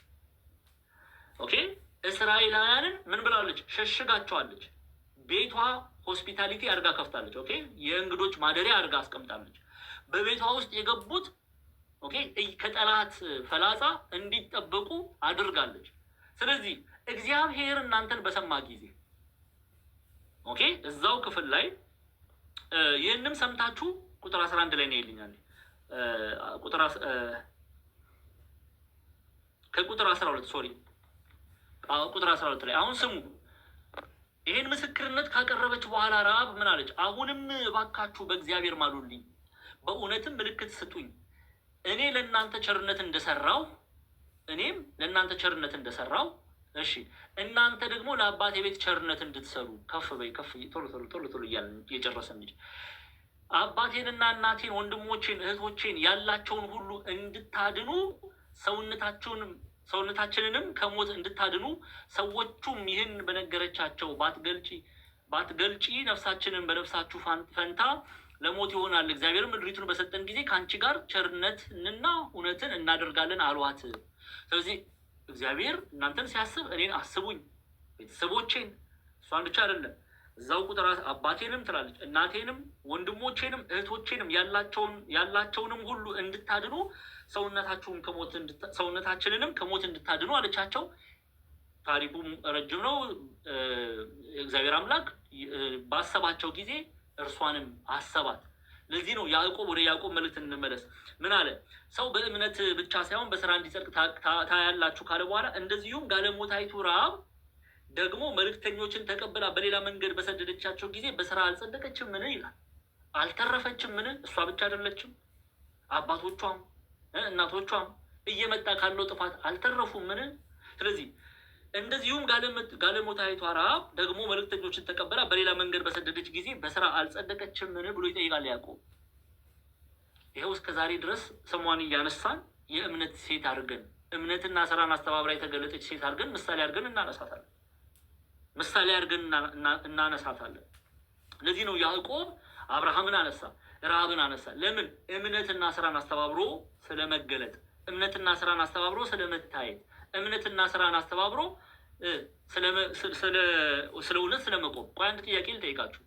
Speaker 1: ኦኬ። እስራኤላውያንን ምን ብላለች? ሸሽጋቸዋለች። ቤቷ ሆስፒታሊቲ አድርጋ ከፍታለች። ኦኬ። የእንግዶች ማደሪያ አድርጋ አስቀምጣለች። በቤቷ ውስጥ የገቡት ኦኬ ከጠላት ፈላጻ እንዲጠበቁ አድርጋለች። ስለዚህ እግዚአብሔር እናንተን በሰማ ጊዜ ኦኬ እዛው ክፍል ላይ ይህንም ሰምታችሁ ቁጥር 11 ላይ ነው ይልኛል። ከቁጥር 12 ሶሪ ቁጥር 12 ላይ አሁን ስሙ። ይሄን ምስክርነት ካቀረበች በኋላ ረዓብ ምን አለች? አሁንም እባካችሁ በእግዚአብሔር ማሉልኝ፣ በእውነትም ምልክት ስጡኝ። እኔ ለእናንተ ቸርነት እንደሰራው እሺ እናንተ ደግሞ ለአባቴ ቤት ቸርነት እንድትሰሩ። ከፍ በይ ከፍ ቶሎ እያልን እየጨረሰን እንጂ አባቴንና እናቴን ወንድሞቼን እህቶቼን ያላቸውን ሁሉ እንድታድኑ ሰውነታችንንም ከሞት እንድታድኑ ሰዎቹም ይህን በነገረቻቸው ባትገልጪ ነፍሳችንን በነፍሳችሁ ፈንታ ለሞት ይሆናል። እግዚአብሔር ምድሪቱን በሰጠን ጊዜ ከአንቺ ጋር ቸርነትንና እውነትን እናደርጋለን አሏት። ስለዚህ እግዚአብሔር እናንተን ሲያስብ እኔን አስቡኝ፣ ቤተሰቦቼን፣ እሷን ብቻ አይደለም እዛው ቁጥር አባቴንም ትላለች እናቴንም ወንድሞቼንም እህቶቼንም ያላቸውንም ሁሉ እንድታድኑ ሰውነታችንንም ከሞት እንድታድኑ አለቻቸው። ታሪኩ ረጅም ነው። እግዚአብሔር አምላክ ባሰባቸው ጊዜ እርሷንም አሰባት። ለዚህ ነው ያዕቆብ ወደ ያዕቆብ መልእክት እንመለስ። ምን አለ? ሰው በእምነት ብቻ ሳይሆን በስራ እንዲጸድቅ ታያላችሁ ካለ በኋላ እንደዚሁም ጋለሞታይቱ ረዓብ ደግሞ መልእክተኞችን ተቀብላ በሌላ መንገድ በሰደደቻቸው ጊዜ በስራ አልጸደቀችም ምን ይላል? አልተረፈችም ምን? እሷ ብቻ አይደለችም፣ አባቶቿም እናቶቿም እየመጣ ካለው ጥፋት አልተረፉም ምን? ስለዚህ እንደዚሁም ጋለሞታይቷ ረዓብ ደግሞ መልእክተኞችን ተቀበላ በሌላ መንገድ በሰደደች ጊዜ በስራ አልጸደቀችም ምን ብሎ ይጠይቃል ያዕቆብ። ይኸው እስከ ዛሬ ድረስ ስሟን እያነሳን የእምነት ሴት አድርገን እምነትና ስራን አስተባብራ የተገለጠች ሴት አድርገን ምሳሌ አድርገን እናነሳታለን። ለዚህ ነው ያዕቆብ አብርሃምን አነሳ፣ ረዓብን አነሳ። ለምን? እምነትና ስራን አስተባብሮ ስለመገለጥ፣ እምነትና ስራን አስተባብሮ ስለመታየት፣ እምነትና ስራን አስተባብሮ ስለ እውነት ስለመቆም። ቆይ አንድ ጥያቄ ልጠይቃችሁ።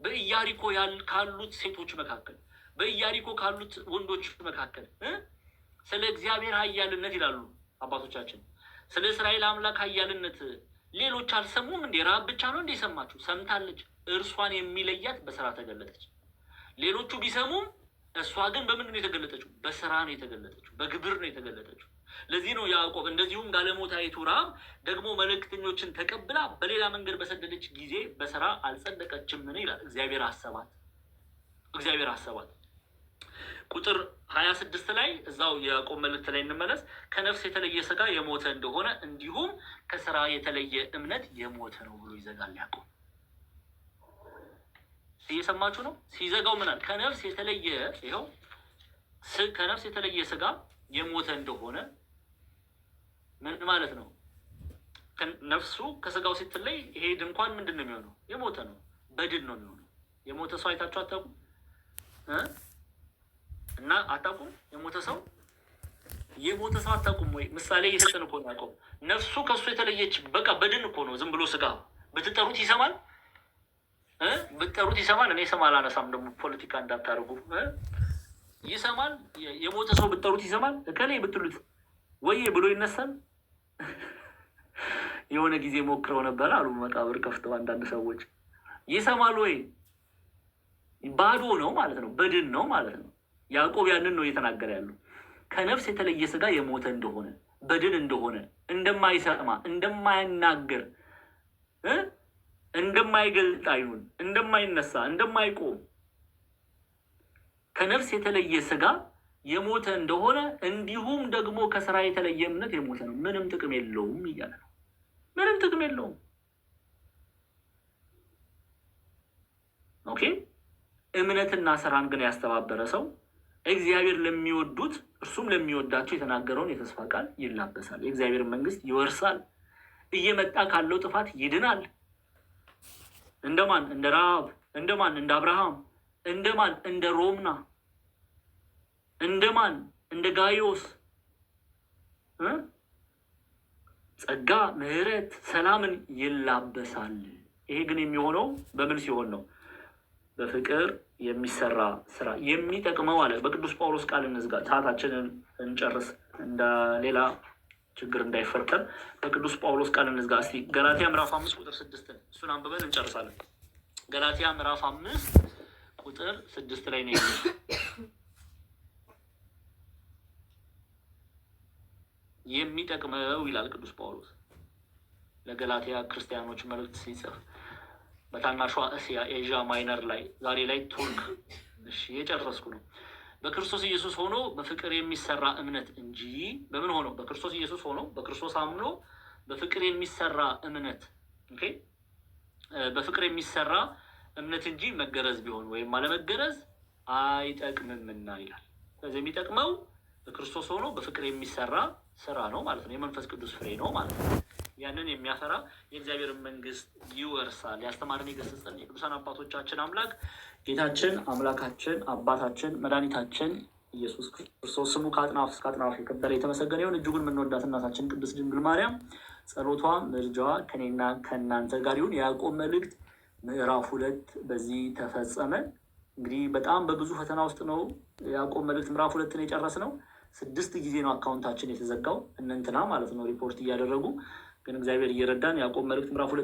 Speaker 1: በኢያሪኮ ካሉት ሴቶች መካከል፣ በኢያሪኮ ካሉት ወንዶች መካከል ስለ እግዚአብሔር ኃያልነት ይላሉ አባቶቻችን፣ ስለ እስራኤል አምላክ ኃያልነት ሌሎች አልሰሙም እንዴ? ረዓብ ብቻ ነው እንዴ ሰማችሁ? ሰምታለች። እርሷን የሚለያት በስራ ተገለጠች። ሌሎቹ ቢሰሙም እሷ ግን በምንድን ነው የተገለጠችው? በስራ ነው የተገለጠችው፣ በግብር ነው የተገለጠችው። ለዚህ ነው ያዕቆብ እንደዚሁም ጋለሞታይቱ ረዓብ ደግሞ መልእክተኞችን ተቀብላ በሌላ መንገድ በሰደደች ጊዜ በስራ አልጸደቀችም ምን ይላል? እግዚአብሔር አሰባት። ቁጥር 26 ላይ እዛው የያዕቆብ መልእክት ላይ እንመለስ። ከነፍስ የተለየ ስጋ የሞተ እንደሆነ እንዲሁም ከስራ የተለየ እምነት የሞተ ነው ብሎ ይዘጋል ያዕቆብ። እየሰማችሁ ነው? ሲዘጋው ምናል? ከነፍስ የተለየ ስጋ የሞተ እንደሆነ ምን ማለት ነው? ነፍሱ ከስጋው ሲትለይ ይሄ ድንኳን ምንድን ነው የሚሆነው? የሞተ ነው፣ በድን ነው የሚሆነው። የሞተ ሰው አይታችሁ አታውቁም? እና አታውቁም? የሞተ ሰው አታውቁም ወይ? ምሳሌ እየሰጠን እኮ ነው ያዕቆብ። ነፍሱ ከእሱ የተለየች በቃ በድን እኮ ነው። ዝም ብሎ ስጋ ብትጠሩት ይሰማል፣ እኔ ስም አላነሳም ደግሞ ፖለቲካ እንዳታደርጉ። ይሰማል። የሞተ ሰው ብትጠሩት ይሰማል። እከሌ ብትሉት ወይ ብሎ ይነሳል። የሆነ ጊዜ ሞክረው ነበር አሉ መቃብር ከፍተው አንዳንድ ሰዎች። ይሰማል ወይ? ባዶ ነው ማለት ነው፣ በድን ነው ማለት ነው። ያዕቆብ ያንን ነው እየተናገረ ያለው። ከነፍስ የተለየ ስጋ የሞተ እንደሆነ፣ በድን እንደሆነ፣ እንደማይሰማ፣ እንደማይናገር፣ እንደማይገልጥ አይኑን፣ እንደማይነሳ፣ እንደማይቆም ከነፍስ የተለየ ስጋ የሞተ እንደሆነ እንዲሁም ደግሞ ከስራ የተለየ እምነት የሞተ ነው፣ ምንም ጥቅም የለውም እያለ ነው። ምንም ጥቅም የለውም። ኦኬ። እምነትና ስራን ግን ያስተባበረ ሰው እግዚአብሔር ለሚወዱት እርሱም ለሚወዳቸው የተናገረውን የተስፋ ቃል ይላበሳል፣ የእግዚአብሔር መንግስት ይወርሳል፣ እየመጣ ካለው ጥፋት ይድናል። እንደማን? እንደ ረሃብ። እንደማን? እንደ አብርሃም። እንደማን? እንደ ሮምና። እንደማን? እንደ ጋዮስ። ጸጋ፣ ምሕረት፣ ሰላምን ይላበሳል። ይሄ ግን የሚሆነው በምን ሲሆን ነው? በፍቅር የሚሰራ ስራ የሚጠቅመው አለ። በቅዱስ ጳውሎስ ቃል እንዝጋ፣ ሰዓታችንን እንጨርስ፣ እንደ ሌላ ችግር እንዳይፈጠር በቅዱስ ጳውሎስ ቃል እንዝጋ። እስቲ ገላትያ ምዕራፍ 5 ቁጥር 6 እሱን አንብበን እንጨርሳለን። ገላትያ ምዕራፍ 5 ቁጥር 6 ላይ ነው የሚጠቅመው ይላል ቅዱስ ጳውሎስ ለገላትያ ክርስቲያኖች መልእክት ሲጽፍ በታናሿ እስያ ኤዥያ ማይነር ላይ፣ ዛሬ ላይ ቱርክ። እሺ የጨረስኩ ነው። በክርስቶስ ኢየሱስ ሆኖ በፍቅር የሚሰራ እምነት እንጂ በምን ሆኖ? በክርስቶስ ኢየሱስ ሆኖ በክርስቶስ አምኖ በፍቅር የሚሰራ እምነት። ኦኬ፣ በፍቅር የሚሰራ እምነት እንጂ መገረዝ ቢሆን ወይም አለመገረዝ አይጠቅምምና ይላል። ስለዚህ የሚጠቅመው በክርስቶስ ሆኖ በፍቅር የሚሰራ ስራ ነው ማለት ነው። የመንፈስ ቅዱስ ፍሬ ነው ማለት ነው። ያንን የሚያፈራ የእግዚአብሔርን መንግስት ይወርሳል። ያስተማረን የገሰጸን የቅዱሳን አባቶቻችን አምላክ ጌታችን አምላካችን አባታችን መድኃኒታችን ኢየሱስ ክርስቶስ ስሙ ከአጥናፍ እስከ አጥናፍ የከበረ የተመሰገነ ይሁን። እጅጉን የምንወዳት እናታችን ቅድስት ድንግል ማርያም ጸሎቷ ምልጃዋ ከኔና ከእናንተ ጋር ይሁን። የያዕቆብ መልእክት ምዕራፍ 2 በዚህ ተፈጸመ። እንግዲህ በጣም በብዙ ፈተና ውስጥ ነው የያዕቆብ መልእክት ምዕራፍ 2 የጨረስነው። 6 ጊዜ ነው አካውንታችን የተዘጋው፣ እንንትና ማለት ነው ሪፖርት እያደረጉ ግን እግዚአብሔር እየረዳን ያዕቆብ መልእክት ምዕራፍ 2